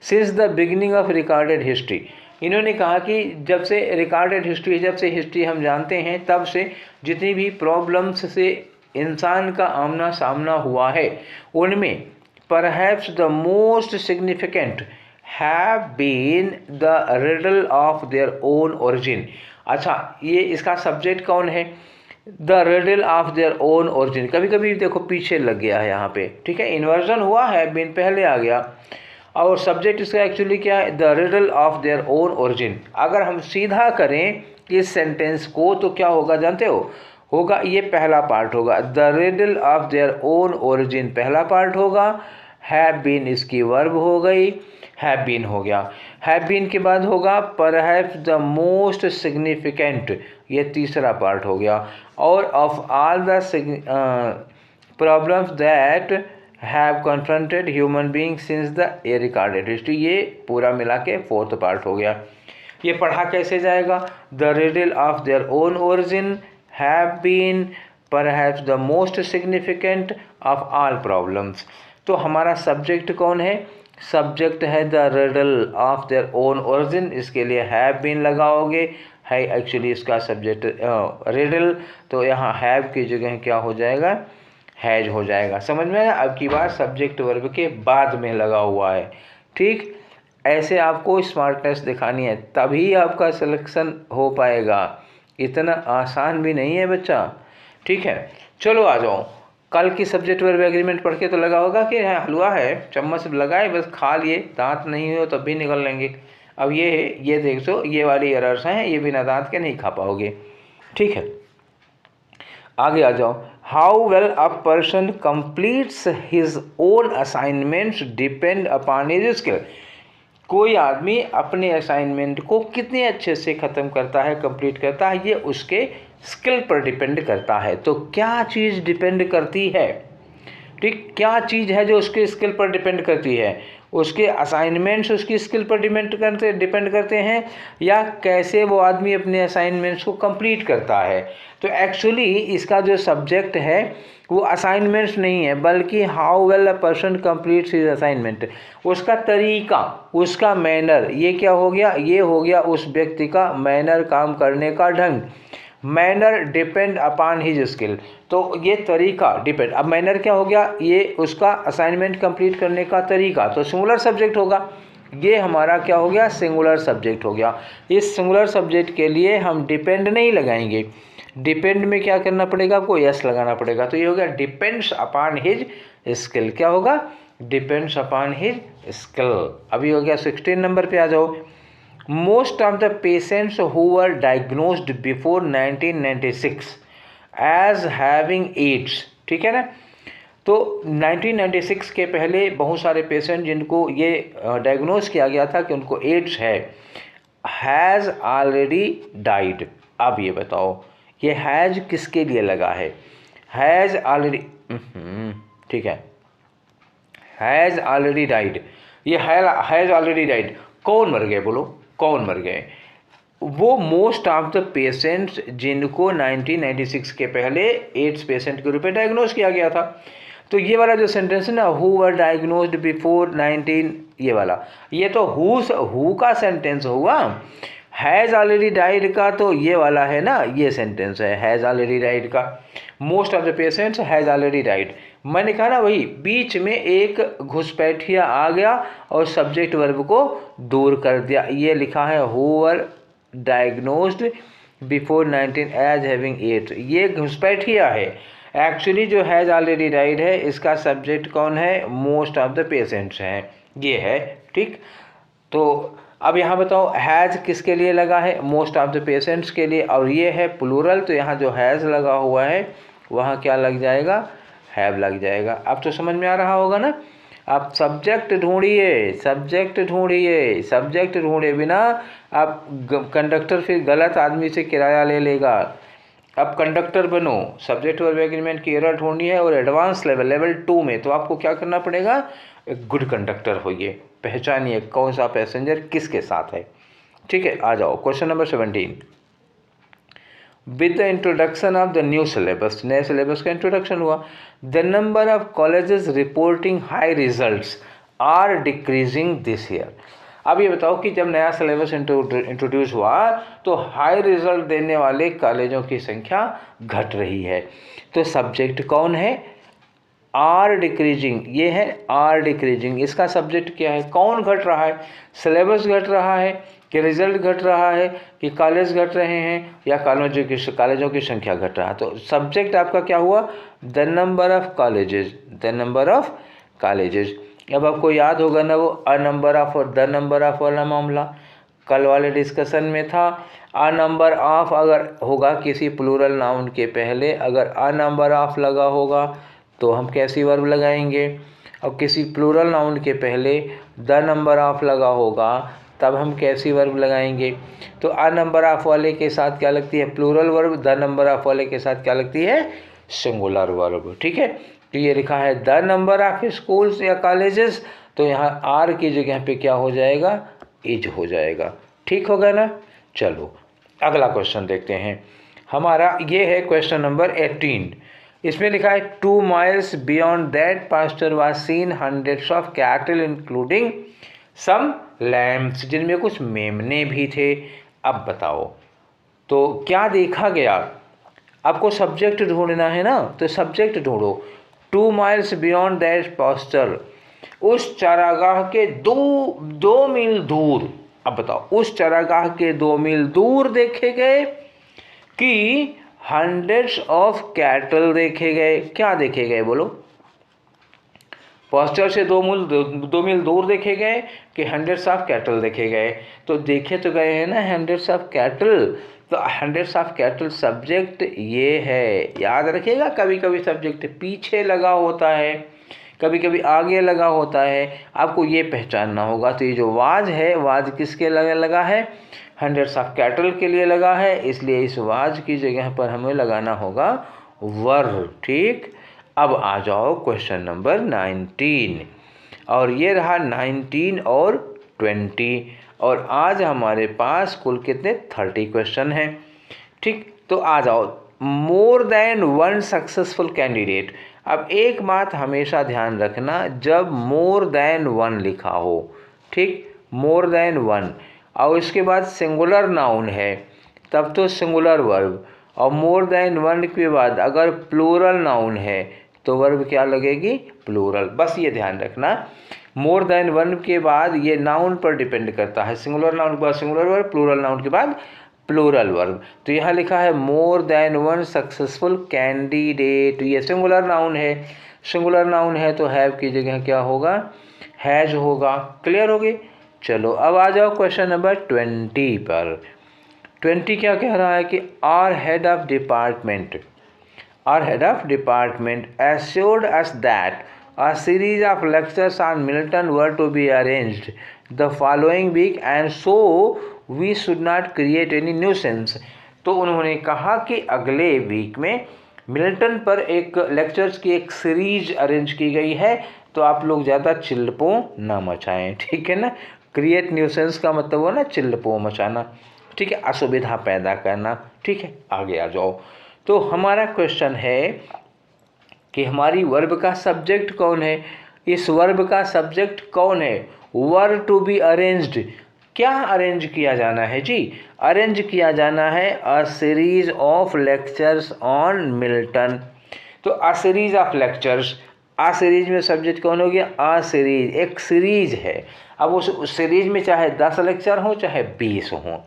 since the beginning of recorded history. इन्होंने कहा कि जब से रिकॉर्डेड हिस्ट्री, जब से हिस्ट्री हम जानते हैं तब से जितनी भी प्रॉब्लम्स से इंसान का आमना सामना हुआ है उनमें perhaps the most significant have been the riddle of their own origin. अच्छा, ये इसका सब्जेक्ट कौन है, the riddle of their own origin. कभी कभी देखो पीछे लग गया है यहाँ पे, ठीक है, इन्वर्जन हुआ है, बीन पहले आ गया और सब्जेक्ट इसका एक्चुअली क्या है, the riddle of their own origin. अगर हम सीधा करें इस सेंटेंस को तो क्या होगा जानते हो, होगा ये पहला पार्ट होगा, the riddle of their own origin पहला पार्ट होगा, हैव बीन इसकी वर्ब हो गई, हैव बीन हो गया, हैव बीन के बाद होगा परहैप्स द मोस्ट सिग्निफिकेंट, ये तीसरा पार्ट हो गया, और of all the problems that have confronted human being since the recorded history, ये पूरा मिला के फोर्थ पार्ट हो गया। ये पढ़ा कैसे जाएगा, the riddle of their own origin have been perhaps the most significant of all problems. तो हमारा सब्जेक्ट कौन है, सब्जेक्ट है the riddle of their own origin, इसके लिए हैव बीन लगाओगे, है एक्चुअली इसका सब्जेक्ट रिडल, तो यहाँ हैव की जगह क्या हो जाएगा, हैज हो जाएगा। समझ में आया, अब की बार सब्जेक्ट वर्ब के बाद में लगा हुआ है, ठीक। ऐसे आपको स्मार्टनेस दिखानी है तभी आपका सिलेक्शन हो पाएगा, इतना आसान भी नहीं है बच्चा, ठीक है। चलो आ जाओ, कल की सब्जेक्ट वर्ब एग्रीमेंट पढ़ के तो लगा होगा कि हलवा है, चम्मच लगाए बस खा लिए, दांत नहीं हो तब भी निकल लेंगे। अब ये देख दो, ये वाली एरर्स हैं, ये बिना दांत के नहीं खा पाओगे। ठीक है, आगे आ जाओ। How well a person completes his own assignments depend upon his skill. कोई आदमी अपने असाइनमेंट को कितने अच्छे से ख़त्म करता है, कंप्लीट करता है, ये उसके स्किल पर डिपेंड करता है। तो क्या चीज़ डिपेंड करती है? ठीक, क्या चीज़ है जो उसके स्किल पर डिपेंड करती है? उसके असाइनमेंट्स उसकी स्किल पर डिपेंड करते हैं, या कैसे वो आदमी अपने असाइनमेंट्स को कंप्लीट करता है। तो एक्चुअली इसका जो सब्जेक्ट है वो असाइनमेंट्स नहीं है, बल्कि how well a person completes his assignment. उसका तरीका, उसका मैनर, ये क्या हो गया? ये हो गया उस व्यक्ति का मैनर, काम करने का ढंग। Manner depend upon his skill, तो ये तरीका डिपेंड। अब मैनर क्या हो गया? ये उसका असाइनमेंट कंप्लीट करने का तरीका, तो सिंगुलर सब्जेक्ट होगा। ये हमारा क्या हो गया? सिंगुलर सब्जेक्ट हो गया। इस सिंगुलर सब्जेक्ट के लिए हम डिपेंड नहीं लगाएंगे, डिपेंड में क्या करना पड़ेगा? कोई एस लगाना पड़ेगा। तो ये हो गया डिपेंड्स अपॉन हिज स्किल। क्या होगा? Depends upon his skill. अभी हो गया 16 नंबर पे आ जाओ। Most of the patients who were diagnosed before 1996 as having AIDS, ठीक है ना, तो 1996 के पहले बहुत सारे पेशेंट जिनको ये डायग्नोज किया गया था कि उनको एड्स है, हैज़ ऑलरेडी डाइड। अब ये बताओ, ये हैज़ किसके लिए लगा है? हैज़ ऑलरेडी, ठीक है, हैज़ ऑलरेडी डाइड, ये हैज़ ऑलरेडी डाइड। कौन मर गए? बोलो, कौन मर गए? वो मोस्ट ऑफ द पेशेंट्स जिनको 1996 के पहले एड्स पेशेंट के रूप में डायग्नोज किया गया था। तो ये वाला जो सेंटेंस है ना, हु वर डायग्नोज्ड बिफोर 19, ये वाला, ये तो हु का सेंटेंस हुआ। हैज़ ऑलरेडी डाइड का तो ये वाला है ना, ये सेंटेंस है हैज़ ऑलरेडी डाइड का। Most of the patients has already died, मैंने कहा ना वही, बीच में एक घुसपैठिया आ गया और सब्जेक्ट वर्ब को दूर कर दिया। ये लिखा है who were diagnosed before 19 as having AIDS, ये घुसपैठिया है। एक्चुअली जो हैज़ ऑलरेडी डाइड है, इसका सब्जेक्ट कौन है? मोस्ट ऑफ द पेशेंट्स हैं, ये है। ठीक, तो अब यहाँ बताओ हैज़ किसके लिए लगा है? मोस्ट ऑफ द पेशेंट्स के लिए, और ये है प्लूरल, तो यहाँ जो हैज़ लगा हुआ है वहाँ क्या लग जाएगा? हैव लग जाएगा। अब तो समझ में आ रहा होगा ना। आप सब्जेक्ट ढूंढिए, सब्जेक्ट ढूंढिए, सब्जेक्ट ढूंढे बिना आप कंडक्टर फिर गलत आदमी से किराया ले लेगा। अब कंडक्टर बनो, सब्जेक्ट वर्ब एग्रीमेंट की एरर ढूंढनी है, और एडवांस लेवल 2 में तो आपको क्या करना पड़ेगा? एक गुड कंडक्टर होइए, पहचानिए कौन सा पैसेंजर किसके साथ है। ठीक है, आ जाओ question number 17। With the introduction of the new syllabus, नए सिलेबस का इंट्रोडक्शन हुआ, the number of colleges reporting high results are decreasing this year. अब ये बताओ कि जब नया सिलेबस इंट्रोड्यूस हुआ तो हाई रिजल्ट देने वाले कॉलेजों की संख्या घट रही है। तो सब्जेक्ट कौन है? आर डिक्रीजिंग, ये है आर डिक्रीजिंग। इसका सब्जेक्ट क्या है? कौन घट रहा है? सिलेबस घट रहा है कि रिजल्ट घट रहा है कि कॉलेज घट रहे हैं या कॉलेजों की संख्या घट रहा है? तो सब्जेक्ट आपका क्या हुआ? The number of colleges, the number of colleges. अब आपको याद होगा ना वो अ नंबर ऑफ और द नंबर ऑफ वाला मामला, कल वाले डिस्कशन में था। अ नंबर ऑफ अगर होगा किसी प्लूरल नाउन के पहले, अगर अ नंबर ऑफ लगा होगा तो हम कैसी वर्ब लगाएंगे, और किसी प्लूरल नाउन के पहले द नंबर ऑफ लगा होगा तब हम कैसी वर्ब लगाएंगे। तो अ नंबर ऑफ वाले के साथ क्या लगती है? Plural verb. The number of वाले के साथ क्या लगती है? Singular verb. ठीक है, तो ये लिखा है द नंबर ऑफ स्कूल्स या कॉलेजेस, तो यहाँ आर की जगह पे क्या हो जाएगा? इज हो जाएगा। ठीक होगा ना। चलो अगला क्वेश्चन देखते हैं। हमारा ये है क्वेश्चन नंबर 18। इसमें लिखा है 2 miles beyond that pasture was seen hundreds of cattle including some lambs, जिनमें कुछ मेमने भी थे। अब बताओ तो क्या देखा गया? आपको सब्जेक्ट ढूंढना है ना, तो सब्जेक्ट ढूंढो। 2 miles beyond that pasture, उस चारागाह के दो मील दूर। अब बताओ उस चारागाह के 2 मील दूर देखे गए कि हंड्रेड्स ऑफ कैटल देखे गए। क्या देखे गए बोलो? पॉस्चर से 2 मील दूर देखे गए कि हंड्रेड्स ऑफ कैटल देखे गए? तो देखे तो गए हैं ना हंड्रेड्स ऑफ कैटल। तो हंड्रेड्स ऑफ कैटल सब्जेक्ट ये है, याद रखिएगा। कभी कभी सब्जेक्ट पीछे लगा होता है, कभी कभी आगे लगा होता है, आपको ये पहचानना होगा। तो ये जो वाज है, वाज किसके लगा है? हंड्रेड्स ऑफ कैटल के लिए लगा है, इसलिए इस वाज की जगह पर हमें लगाना होगा वर। ठीक, अब आ जाओ क्वेश्चन नंबर 19, और ये रहा 19 और 20, और आज हमारे पास कुल कितने 30 क्वेश्चन हैं। ठीक, तो आ जाओ। More than one successful candidate. अब एक बात हमेशा ध्यान रखना, जब मोर देन वन लिखा हो, ठीक, मोर देन वन, और इसके बाद सिंगुलर नाउन है तब तो सिंगुलर वर्ब, और मोर देन वन के बाद अगर प्लूरल नाउन है तो वर्ब क्या लगेगी? प्लूरल। बस ये ध्यान रखना, मोर देन वन के बाद ये नाउन पर डिपेंड करता है। सिंगुलर नाउन के बाद सिंगुलर वर्ब, प्लूरल नाउन के बाद प्लूरल वर्ब। तो यहाँ लिखा है more than one successful candidate, ये सिंगुलर नाउन है। सिंगुलर नाउन है तो हैव की जगह क्या होगा? हैज होगा। क्लियर होगी? चलो अब आ जाओ क्वेश्चन नंबर 20 पर। 20 क्या कह रहा है कि our head of department, our head of department assured us that a series of lectures on Milton were to be arranged the following week and so we should not create any nuisance। तो उन्होंने कहा कि अगले week में Milton पर एक lectures की एक सीरीज अरेंज की गई है, तो आप लोग ज़्यादा चिल्लपो ना मचाएं। ठीक है ना, क्रिएट न्यूसेंस का मतलब हो ना चिल्लपो मचाना, ठीक है, असुविधा पैदा करना। ठीक है, आगे आ जाओ। तो हमारा क्वेश्चन है कि हमारी वर्ब का सब्जेक्ट कौन है? इस वर्ब का सब्जेक्ट कौन है? Were to be arranged. क्या अरेंज किया जाना है जी? अरेंज किया जाना है a series of lectures on Milton. तो a series of lectures, a series में सब्जेक्ट कौन हो गया? आ सीरीज, एक सीरीज है। अब उस सीरीज में चाहे 10 लेक्चर हो चाहे 20 हो,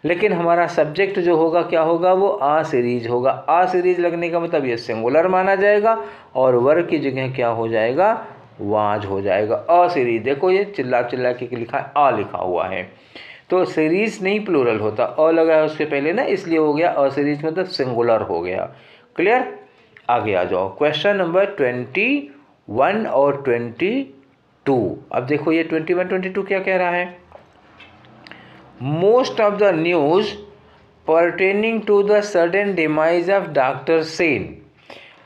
लेकिन हमारा सब्जेक्ट जो होगा क्या होगा? वो आ सीरीज होगा। आ सीरीज लगने का मतलब ये सिंगुलर माना जाएगा और वर्ग की जगह क्या हो जाएगा? वाज हो जाएगा। अ सीरीज, देखो ये चिल्ला चिल्ला के लिखा है, आ लिखा हुआ है, तो सीरीज नहीं प्लूरल होता, अ लगा है उसके पहले ना, इसलिए हो गया अ सीरीज, मतलब सिंगुलर हो गया। क्लियर? आगे आ जाओ क्वेश्चन नंबर 21 और 22। अब देखो ये 21 22 क्या कह रहा है? Most of the news pertaining to the sudden demise of Dr. Sen,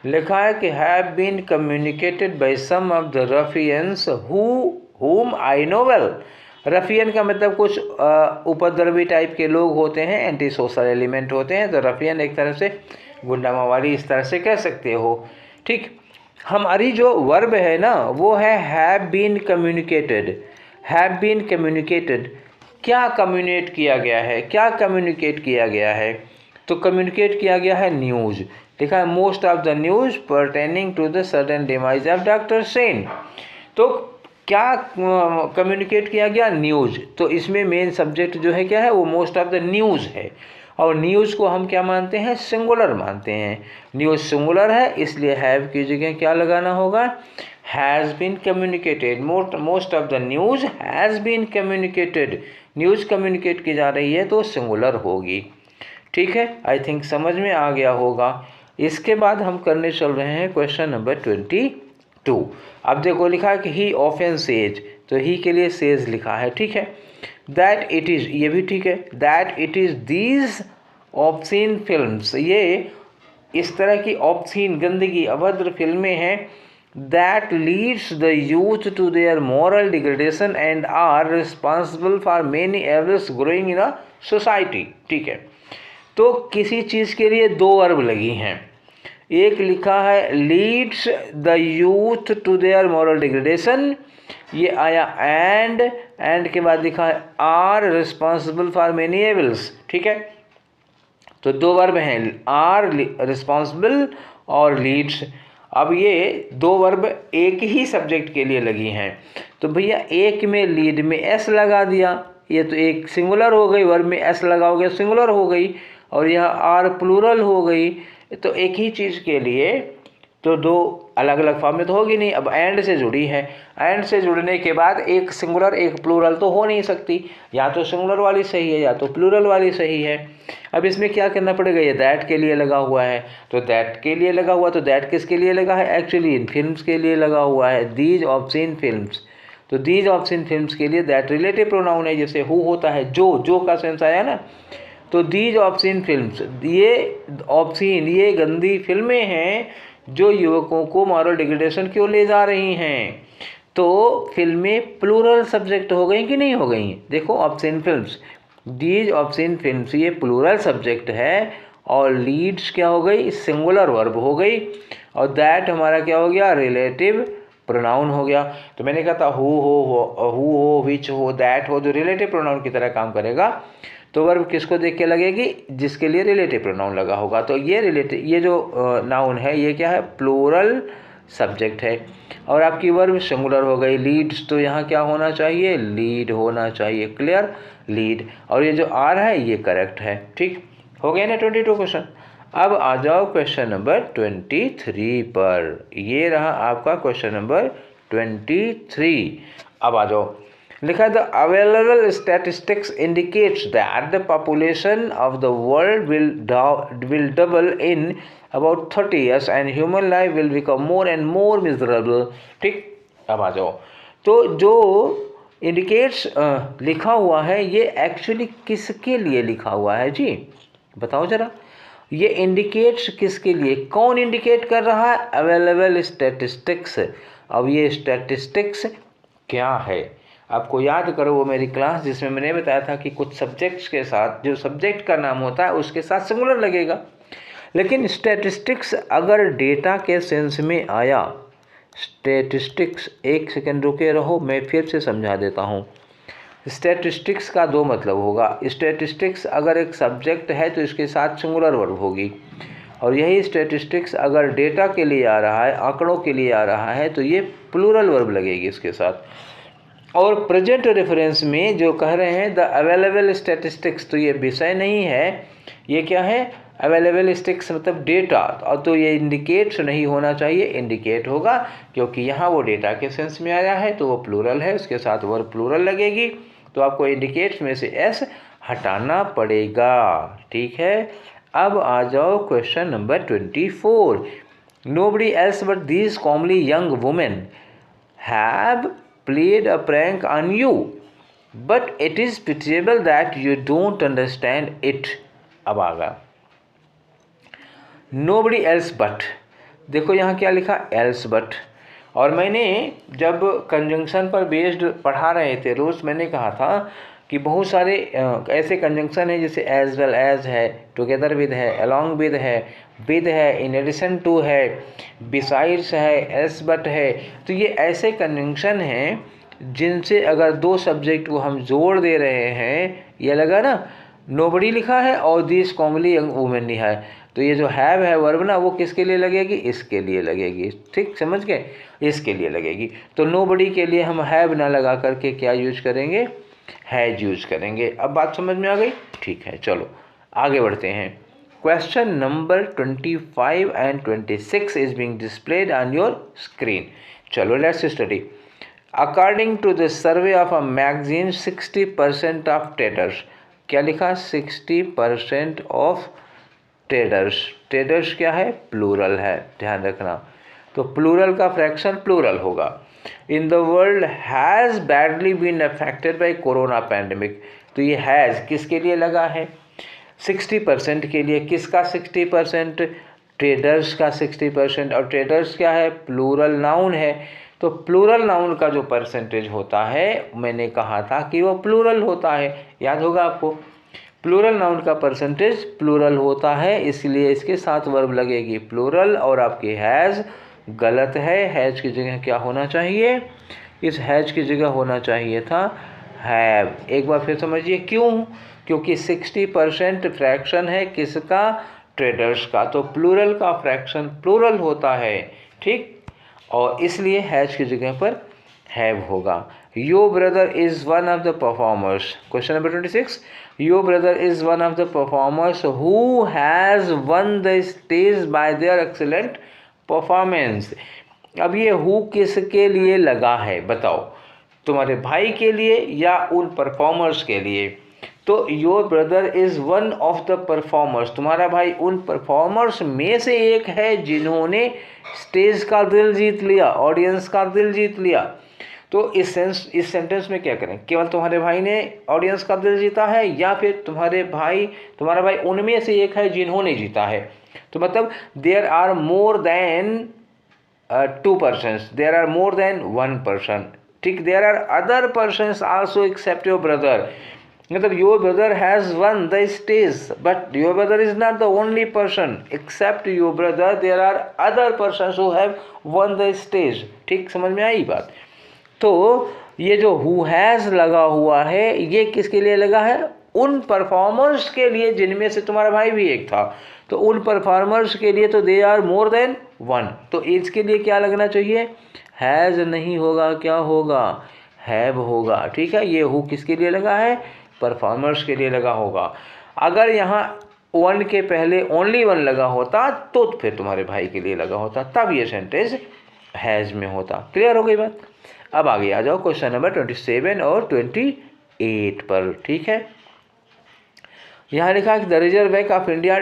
लिखा है कि have been communicated by some of the ruffians whom I know well। Rafiyan का मतलब कुछ उपद्रवी टाइप के लोग होते हैं, एंटी सोशल एलिमेंट होते हैं। तो रफियन एक तरह से गुंडा मवाली, इस तरह से कह सकते हो। ठीक, हमारी जो वर्ब है ना वो है have been communicated. Have been communicated, क्या कम्युनिकेट किया गया है? क्या कम्युनिकेट किया गया है? तो कम्युनिकेट किया गया है न्यूज़। लिखा है most of the news pertaining to the sudden demise of doctor Sen. तो क्या कम्युनिकेट किया गया? न्यूज़। तो इसमें मेन सब्जेक्ट जो है क्या है? वो मोस्ट ऑफ द न्यूज़ है, और न्यूज़ को हम क्या मानते हैं? सिंगुलर मानते हैं। न्यूज़ सिंगुलर है, इसलिए हैव की जगह क्या लगाना होगा? Has been communicated. Most of the news has been communicated. News communicate की जा रही है तो सिंगुलर होगी। ठीक है, आई थिंक समझ में आ गया होगा। इसके बाद हम करने चल रहे हैं क्वेश्चन नंबर 22। अब देखो लिखा है कि ही ऑफन सेज, तो ही के लिए सेज लिखा है। ठीक है, दैट इट इज़, ये भी ठीक है, that it is these obscene films, ये इस तरह की ऑब्सीन, गंदगी, अभद्र फिल्में हैं, that leads the youth to their moral degradation and are responsible for many evils growing in a society। ठीक है, तो किसी चीज़ के लिए दो वर्ब लगी हैं। एक लिखा है leads the youth to their moral degradation, ये आया एंड के बाद लिखा है are responsible for many evils. ठीक है, तो दो वर्ब हैं, आर रिस्पॉन्सिबल और लीड्स। अब ये दो वर्ब एक ही सब्जेक्ट के लिए लगी हैं, तो भैया एक में लीड में एस लगा दिया, ये तो एक सिंगुलर हो गई, वर्ब में एस लगाओगे सिंगुलर हो गई, और यह आर प्लूरल हो गई। तो एक ही चीज़ के लिए तो दो अलग अलग फॉर्म में तो होगी नहीं। अब एंड से जुड़ी है, एंड से जुड़ने के बाद एक सिंगुलर एक प्लूरल तो हो नहीं सकती, या तो सिंगुलर वाली सही है या तो प्लूरल वाली सही है। अब इसमें क्या करना पड़ेगा, ये दैट के लिए लगा हुआ है, तो दैट के लिए लगा हुआ, तो दैट किसके लिए लगा है, एक्चुअली इन फिल्म्स के लिए लगा हुआ है, दीज ऑफ सीन फिल्म्स। तो दीज ऑफ सीन फिल्म्स के लिए दैट रिलेटिव प्रोनाउन है, जैसे हु होता है जो का सेंस आया ना। तो दीज ऑफ सीन फिल्म्स, ये ऑफ सीन, ये गंदी फिल्में हैं जो युवकों को मॉरल डिग्रेडेशन की ओर ले जा रही हैं। तो फिल्में प्लूरल सब्जेक्ट हो गई कि नहीं हो गई? देखो ऑब्ससीन फिल्म्स, दीज ऑब्ससीन फिल्म्स, ये प्लूरल सब्जेक्ट है, और लीड्स क्या हो गई, सिंगुलर वर्ब हो गई, और दैट हमारा क्या हो गया, रिलेटिव प्रोनाउन हो गया। तो मैंने कहा था हु हो, विच हो, दैट हो, जो रिलेटिव प्रोनाउन की तरह काम करेगा, तो वर्ब किसको देख के लगेगी, जिसके लिए रिलेटिव प्रोनाउन लगा होगा। तो ये जो नाउन है ये क्या है, प्लूरल सब्जेक्ट है, और आपकी वर्ब सिंगुलर हो गई, लीड्स, तो यहाँ क्या होना चाहिए, लीड होना चाहिए, क्लियर, लीड। और ये जो आर है ये करेक्ट है। ठीक हो गया ना 22 क्वेश्चन। अब आ जाओ क्वेश्चन नंबर 23 पर। ये रहा आपका क्वेश्चन नंबर 23। अब आ जाओ, लिखा the available statistics indicates that the population of the world will double in about 30 years and human life will become more and more miserable. ठीक, अब आ जाओ, तो जो इंडिकेट्स लिखा हुआ है ये एक्चुअली किसके लिए लिखा हुआ है जी, बताओ जरा। ये इंडिकेट्स किसके लिए, कौन इंडिकेट कर रहा है, अवेलेबल स्टैटिस्टिक्स। अब ये स्टैटिस्टिक्स क्या है, आपको याद करो वो मेरी क्लास जिसमें मैंने बताया था कि कुछ सब्जेक्ट्स के साथ जो सब्जेक्ट का नाम होता है उसके साथ सिंगुलर लगेगा, लेकिन स्टैटिस्टिक्स अगर डेटा के सेंस में आया, स्टैटिस्टिक्स, एक सेकंड रुके रहो मैं फिर से समझा देता हूँ। स्टैटिस्टिक्स का दो मतलब होगा, स्टैटिस्टिक्स अगर एक सब्जेक्ट है तो इसके साथ सिंगुलर वर्ब होगी, और यही स्टैटिस्टिक्स अगर डेटा के लिए आ रहा है, आंकड़ों के लिए आ रहा है, तो ये प्लूरल वर्ब लगेगी इसके साथ। और प्रेजेंट रेफरेंस में जो कह रहे हैं द अवेलेबल स्टैटिस्टिक्स, तो ये विषय नहीं है, ये क्या है, अवेलेबल स्टिक्स मतलब डेटा, और तो ये इंडिकेट्स नहीं होना चाहिए, इंडिकेट होगा, क्योंकि यहाँ वो डेटा के सेंस में आया है तो वो प्लूरल है, उसके साथ वर्ब प्लूरल लगेगी, तो आपको इंडिकेट्स में से एस हटाना पड़ेगा। ठीक है, अब आ जाओ question number 24। Nobody else but these commonly young women have played a prank on you, but it is pitiable that you don't understand it। अब आ गया nobody else but, देखो यहाँ क्या लिखा, else but। और मैंने जब कंजंक्शन पर बेस्ड पढ़ा रहे थे रोज, मैंने कहा था कि बहुत सारे ऐसे कंजंक्शन है जैसे एज वेल एज है, टुगेदर विद है, अलॉन्ग विद है, इन एडिशन टू है, बिसाइड्स है, एस बट है। तो ये ऐसे कंजंक्शन हैं जिनसे अगर दो सब्जेक्ट को हम जोड़ दे रहे हैं, ये लगा ना, नोबडी लिखा है और दिस कॉमनली यंग वुमेन लिखा है, तो ये जो हैव है वर्ब ना, वो किसके लिए लगेगी, इसके लिए लगेगी। ठीक, समझ गए, इसके लिए लगेगी। तो नोबडी के लिए हम हैव ना लगा करके क्या यूज करेंगे, हैज यूज करेंगे। अब बात समझ में आ गई? ठीक है, चलो आगे बढ़ते हैं। Question number 25 and 26 is being displayed on your screen. चलो let's study. According to the survey of a magazine 60% of traders, क्या लिखा, 60% ऑफ ट्रेडर्स। ट्रेडर्स क्या है, प्लूरल है, ध्यान रखना। तो प्लूरल का फ्रैक्शन प्लूरल होगा। In the world has badly been affected by corona pandemic, तो ये हैज़ किसके लिए लगा है, 60% के लिए। किसका 60%, ट्रेडर्स का 60%। और ट्रेडर्स क्या है, प्लूरल नाउन है, तो प्लूरल नाउन का जो परसेंटेज होता है, मैंने कहा था कि वो प्लूरल होता है, याद होगा आपको। प्लूरल नाउन का परसेंटेज प्लूरल होता है, इसलिए इसके साथ वर्ब लगेगी प्लूरल। और आपकी हैज़ गलत है, हैज की जगह क्या होना चाहिए, इस हैज की जगह होना चाहिए था हैव। एक बार फिर समझिए क्यों, क्योंकि 60% फ्रैक्शन है किसका, ट्रेडर्स का, तो प्लूरल का फ्रैक्शन प्लूरल होता है। ठीक, और इसलिए हैज की जगह पर हैव होगा। Your brother is one of the performers, question number 26। Your brother is one of the performers who has won the stage by there excellent performance. अब ये हु किसके लिए लगा है बताओ, तुम्हारे भाई के लिए या उन परफॉर्मर्स के लिए? तो your brother is one of the performers, तुम्हारा भाई उन परफॉर्मर्स में से एक है जिन्होंने स्टेज का दिल जीत लिया, ऑडियंस का दिल जीत लिया। तो इस सेंटेंस में क्या करें, केवल तुम्हारे भाई ने ऑडियंस का दिल जीता है या फिर तुम्हारा भाई उनमें से एक है जिन्होंने जीता है? तो मतलब there are more than 2 persons, there are more than 1 person, ठीक, there are other persons also except your brother. मतलब your brother has won the stage but your brother is not the only person, except your brother there are other persons who have won the stage. ठीक, समझ में आई बात? तो ये जो who has लगा हुआ है ये किसके लिए लगा है? उन परफॉर्मर्स के लिए जिनमें से तुम्हारा भाई भी एक था। तो उन परफॉर्मर्स के लिए तो दे आर मोर देन 1, तो इसके लिए क्या लगना चाहिए? हैज़ नहीं होगा, क्या होगा? हैव होगा। ठीक है, ये हु किसके लिए लगा है? परफॉर्मर्स के लिए लगा होगा। अगर यहाँ 1 के पहले ओनली 1 लगा होता तो फिर तुम्हारे भाई के लिए लगा होता, तब ये सेंटेंस हैज़ में होता। क्लियर हो गई बात? अब आगे आ जाओ क्वेश्चन नंबर 27 और 28 पर। ठीक है, यहाँ लिखा कि the Reserve Bank of India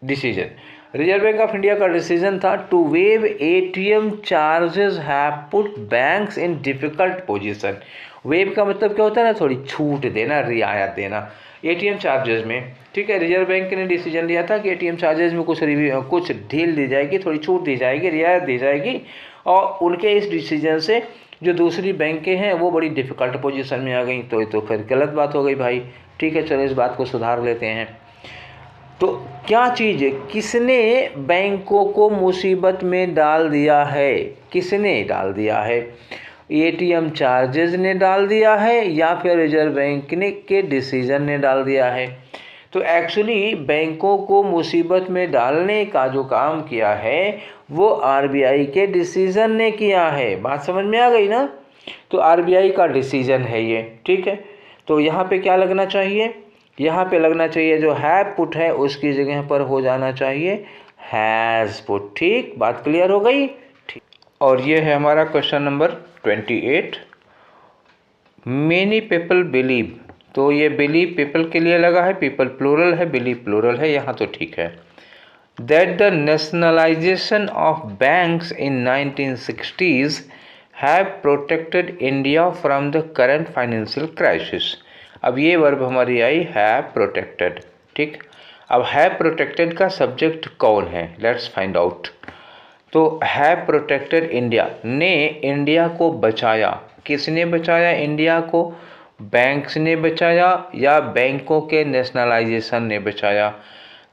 decision, Reserve Bank of India का डिसीजन था to waive ATM charges have put banks in difficult position. Waive का मतलब क्या होता है ना, थोड़ी छूट देना, रियायत देना ATM चार्जेस में। ठीक है, रिजर्व बैंक ने डिसीजन लिया था कि ATM चार्जेस में कुछ ढील दी जाएगी, थोड़ी छूट दी जाएगी, रियायत दी जाएगी। और उनके इस डिसीजन से जो दूसरी बैंकें हैं वो बड़ी डिफ़िकल्ट पोजीशन में आ गई। तो फिर गलत बात हो गई भाई। ठीक है, चलो इस बात को सुधार लेते हैं। तो क्या चीज़ है, किसने बैंकों को मुसीबत में डाल दिया है? किसने डाल दिया है? ATM चार्जेस ने डाल दिया है या फिर रिजर्व बैंक ने के डिसीजन ने डाल दिया है? तो एक्चुअली बैंकों को मुसीबत में डालने का जो काम किया है वो RBI के डिसीजन ने किया है। बात समझ में आ गई ना? तो RBI का डिसीजन है ये। ठीक है, तो यहाँ पे क्या लगना चाहिए? यहाँ पे लगना चाहिए जो हैव पुट है उसकी जगह पर हो जाना चाहिए हैज़ पुट। ठीक, बात क्लियर हो गई? ठीक, और ये है हमारा question number 28। Many people believe, तो ये बिलीव पीपल के लिए लगा है, पीपल प्लूरल है, बिलीव प्लूरल है, यहाँ तो ठीक है। That the nationalisation of banks in 1960s have protected India from the current financial crisis. अब ये वर्ब हमारी आई हैव प्रोटेक्टेड। ठीक, अब हैव प्रोटेक्टेड का सब्जेक्ट कौन है? Let's find out. तो हैव प्रोटेक्टेड इंडिया, ने इंडिया को बचाया। किसने बचाया इंडिया को? बैंक्स ने बचाया या बैंकों के नेशनलाइजेशन ने बचाया?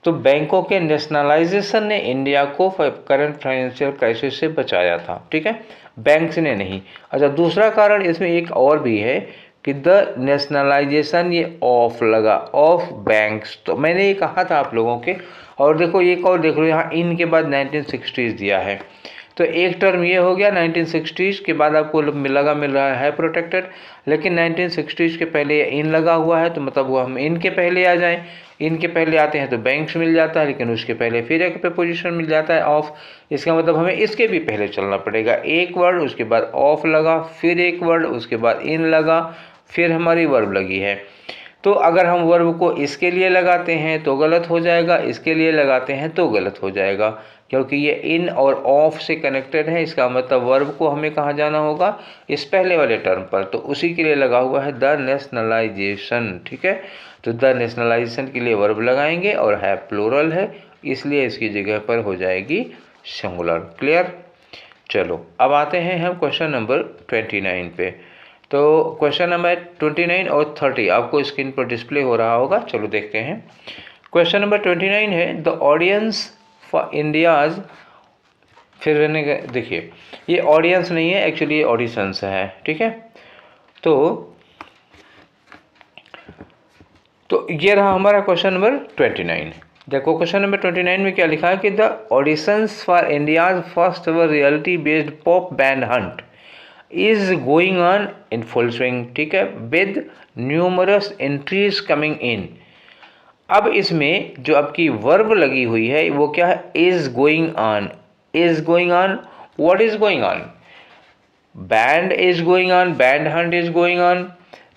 तो बैंकों के नेशनलाइजेशन ने इंडिया को करंट फाइनेंशियल क्राइसिस से बचाया था। ठीक है, बैंक्स ने नहीं। अच्छा, दूसरा कारण इसमें एक और भी है कि द नेशनलाइजेशन, ये ऑफ लगा, ऑफ बैंक्स। तो मैंने ये कहा था आप लोगों के, और देखो एक और देख लो, यहाँ इन के बाद 1960s दिया है। तो एक टर्म ये हो गया, 1960s के बाद आपको मिल रहा है प्रोटेक्टेड, लेकिन 1960s के पहले इन लगा हुआ है, तो मतलब वो हम इन के पहले आ जाएं। इन के पहले आते हैं तो बैंक्स मिल जाता है, लेकिन उसके पहले फिर एक प्रीपोजिशन मिल जाता है ऑफ। इसका मतलब हमें इसके भी पहले चलना पड़ेगा। एक वर्ड, उसके बाद ऑफ लगा, फिर एक वर्ड, उसके बाद इन लगा, फिर हमारी वर्ब लगी है। तो अगर हम वर्ब को इसके लिए लगाते हैं तो गलत हो जाएगा, इसके लिए लगाते हैं तो गलत हो जाएगा, क्योंकि ये इन और ऑफ से कनेक्टेड है। इसका मतलब वर्ब को हमें कहाँ जाना होगा? इस पहले वाले टर्म पर। तो उसी के लिए लगा हुआ है द नेशनलाइजेशन। ठीक है, तो द नेशनलाइजेशन के लिए वर्ब लगाएंगे और है प्लूरल है, इसलिए इसकी जगह पर हो जाएगी सिंगुलर। क्लियर? चलो अब आते हैं हम क्वेश्चन नंबर 29 पे। तो क्वेश्चन नंबर 29 और 30 आपको स्क्रीन पर डिस्प्ले हो रहा होगा। चलो देखते हैं। क्वेश्चन नंबर 29 है द ऑडियंस फॉर इंडियाज, फिर देखिए ये ऑडियंस नहीं है, एक्चुअली ये ऑडिशंस है। ठीक है, तो ये रहा हमारा क्वेश्चन नंबर 29। देखो क्वेश्चन नंबर 29 में क्या लिखा है कि the auditions for India's first ever reality based pop band Hunt is going on in full swing. ठीक है, with numerous entries coming in. अब इसमें जो आपकी वर्ब लगी हुई है वो क्या है? Is going on. is going on, what is going on? Band is going on, band hunt is going on,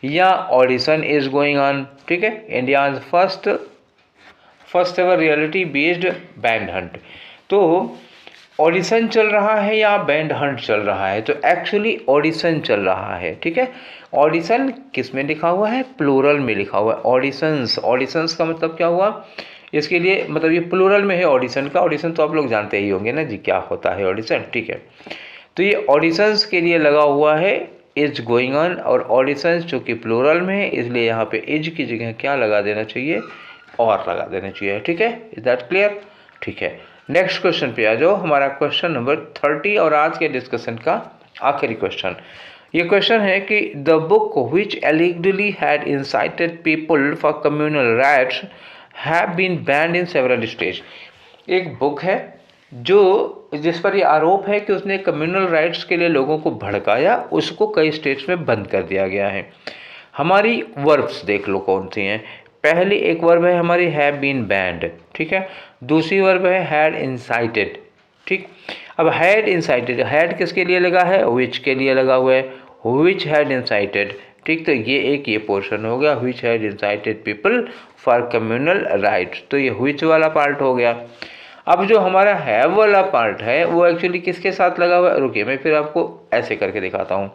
या ऑडिशन इज गोइंग ऑन. ठीक है, India's first ever reality based band Hunt. तो ऑडिशन चल रहा है या band Hunt चल रहा है? तो एक्चुअली ऑडिशन चल रहा है. ठीक है, ऑडिशन किस में लिखा हुआ है? प्लूरल में लिखा हुआ है. ऑडिशंस, ऑडिशंस का मतलब क्या हुआ? इसके लिए मतलब ये प्लूरल में है ऑडिशन का. ऑडिशन तो आप लोग जानते ही होंगे ना जी, क्या होता है ऑडिशन. ठीक है, तो ये ऑडिशंस के लिए लगा हुआ है इज गोइंग ऑन, और ऑडिशंस जो कि प्लूरल में है इसलिए यहाँ पे इज की जगह क्या लगा देना चाहिए? और लगा देना चाहिए. ठीक है, इज दैट क्लियर? ठीक है, नेक्स्ट क्वेश्चन पे आ जाओ. हमारा क्वेश्चन नंबर 30 और आज के डिस्कशन का आखिरी क्वेश्चन. ये क्वेश्चन है कि the book which allegedly had incited people for communal riots have been banned in several states. एक बुक है जो जिस पर ये आरोप है कि उसने कम्युनल राइट्स के लिए लोगों को भड़काया, उसको कई स्टेट्स में बंद कर दिया गया है. हमारी वर्ब्स देख लो कौन सी हैं. पहली एक वर्ब है हमारी हैव बीन बैंड. ठीक है, दूसरी वर्ब है हैड इंसाइटेड. ठीक, अब हैड इंसाइटेड, हैड किसके लिए लगा है? विच के लिए लगा हुआ है. Which had incited. ठीक, तो ये पोर्शन हो गया which had incited people for communal rights. तो ये विच वाला पार्ट हो गया. अब जो हमारा हैव वाला पार्ट है वो एक्चुअली किसके साथ लगा हुआ है? रुकिए मैं फिर आपको ऐसे करके दिखाता हूँ.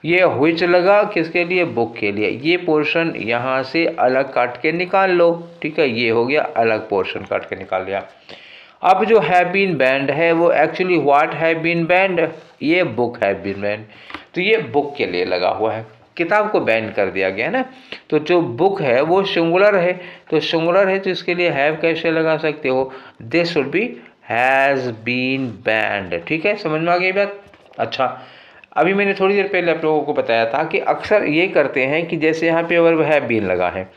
ये व्हिच लगा किसके लिए? बुक के लिए. ये पोर्शन यहाँ से अलग काट के निकाल लो. ठीक है, ये हो गया अलग पोर्शन काट के निकाल लिया. अब जो हैव बीन बैंड है वो actually what have been banned? ये बुक हैव बीन बैंड. तो ये बुक के लिए लगा हुआ है. किताब को बैन कर दिया गया ना, तो जो बुक है वो सिंगुलर है. तो सिंगुलर है तो इसके लिए हैव कैसे लगा सकते हो? This should be has been banned. ठीक है, समझ में आ गई बात? अच्छा, अभी मैंने थोड़ी देर पहले आप लोगों को बताया था कि अक्सर ये करते हैं कि जैसे यहाँ पे वर्ब हैव बीन लगा है,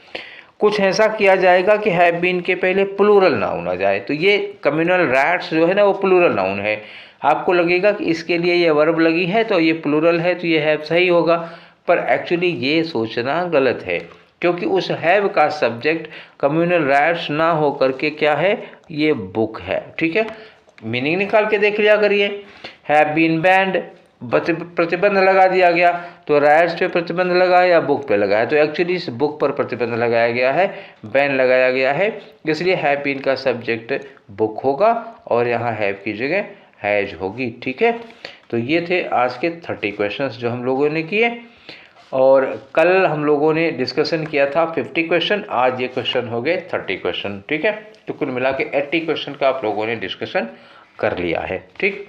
कुछ ऐसा किया जाएगा कि हैव बीन के पहले प्लूरल नाउन आ जाए. तो ये कम्युनल राइट्स जो है ना वो प्लूरल नाउन है. आपको लगेगा कि इसके लिए ये वर्ब लगी है तो ये प्लूरल है तो ये हैव सही होगा, पर एक्चुअली ये सोचना गलत है, क्योंकि उस हैव का सब्जेक्ट कम्युनल राइट्स ना हो करके क्या है? ये बुक है. ठीक है, मीनिंग निकाल के देख लिया करिए. हैव बीन बैंड, प्रतिबंध लगा दिया गया, तो राइट्स पे प्रतिबंध लगा है या बुक पे लगा है? तो एक्चुअली इस बुक पर प्रतिबंध लगाया गया है, बैन लगाया गया है, इसलिए हैव बीन का सब्जेक्ट बुक होगा और यहाँ हैव की जगह हैज होगी. ठीक है, तो ये थे आज के 30 क्वेश्चंस जो हम लोगों ने किए, और कल हम लोगों ने डिस्कशन किया था 50 क्वेश्चन. आज ये क्वेश्चन हो गए 30 क्वेश्चन. ठीक है, तो कुल मिला के 80 क्वेश्चन का आप लोगों ने डिस्कशन कर लिया है. ठीक,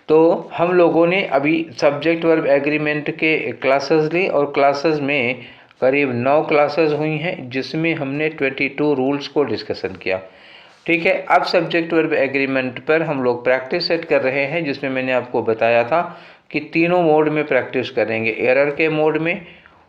तो हम लोगों ने अभी सब्जेक्ट वर्ब एग्रीमेंट के क्लासेस ली, और क्लासेस में करीब 9 क्लासेस हुई हैं जिसमें हमने 22 रूल्स को डिस्कशन किया. ठीक है, अब सब्जेक्ट वर्ब एग्रीमेंट पर हम लोग प्रैक्टिस सेट कर रहे हैं, जिसमें मैंने आपको बताया था कि तीनों मोड में प्रैक्टिस करेंगे. एरर के मोड में,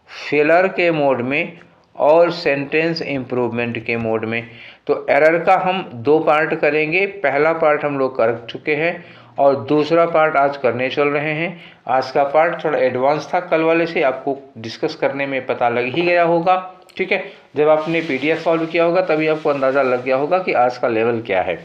फेलर के मोड में और सेंटेंस इम्प्रूवमेंट के मोड में. तो एरर का हम 2 पार्ट करेंगे. पहला पार्ट हम लोग कर चुके हैं और दूसरा पार्ट आज करने चल रहे हैं. आज का पार्ट थोड़ा एडवांस था, कल वाले से आपको डिस्कस करने में पता लग ही गया होगा. ठीक है, जब आपने PDF सॉल्व किया होगा तभी आपको अंदाज़ा लग गया होगा कि आज का लेवल क्या है.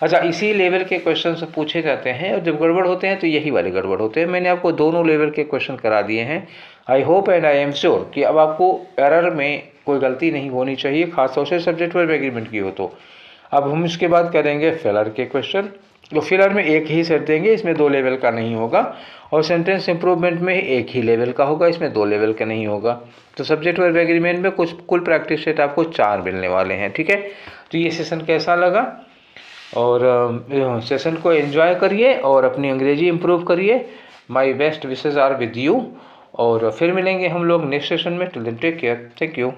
अच्छा, इसी लेवल के क्वेश्चन पूछे जाते हैं और जब गड़बड़ होते हैं तो यही वाले गड़बड़ होते हैं. मैंने आपको दोनों लेवल के क्वेश्चन करा दिए हैं. I hope and I am sure कि अब आपको एरर में कोई गलती नहीं होनी चाहिए, खासतौर से सब्जेक्ट वर्ब एग्रीमेंट की हो. तो अब हम इसके बाद करेंगे फेलर के क्वेश्चन. तो फेलर में एक ही सेट देंगे, इसमें 2 लेवल का नहीं होगा, और सेंटेंस इंप्रूवमेंट में एक ही लेवल का होगा, इसमें 2 लेवल का नहीं होगा. तो सब्जेक्ट वर्ब एग्रीमेंट में कुल प्रैक्टिस सेट आपको 4 मिलने वाले हैं. ठीक है, तो ये सेशन कैसा लगा, और सेशन को एंजॉय करिए और अपनी अंग्रेजी इंप्रूव करिए. My best wishes are with you, और फिर मिलेंगे हम लोग नेक्स्ट सेशन में. Till then take care. Thank you.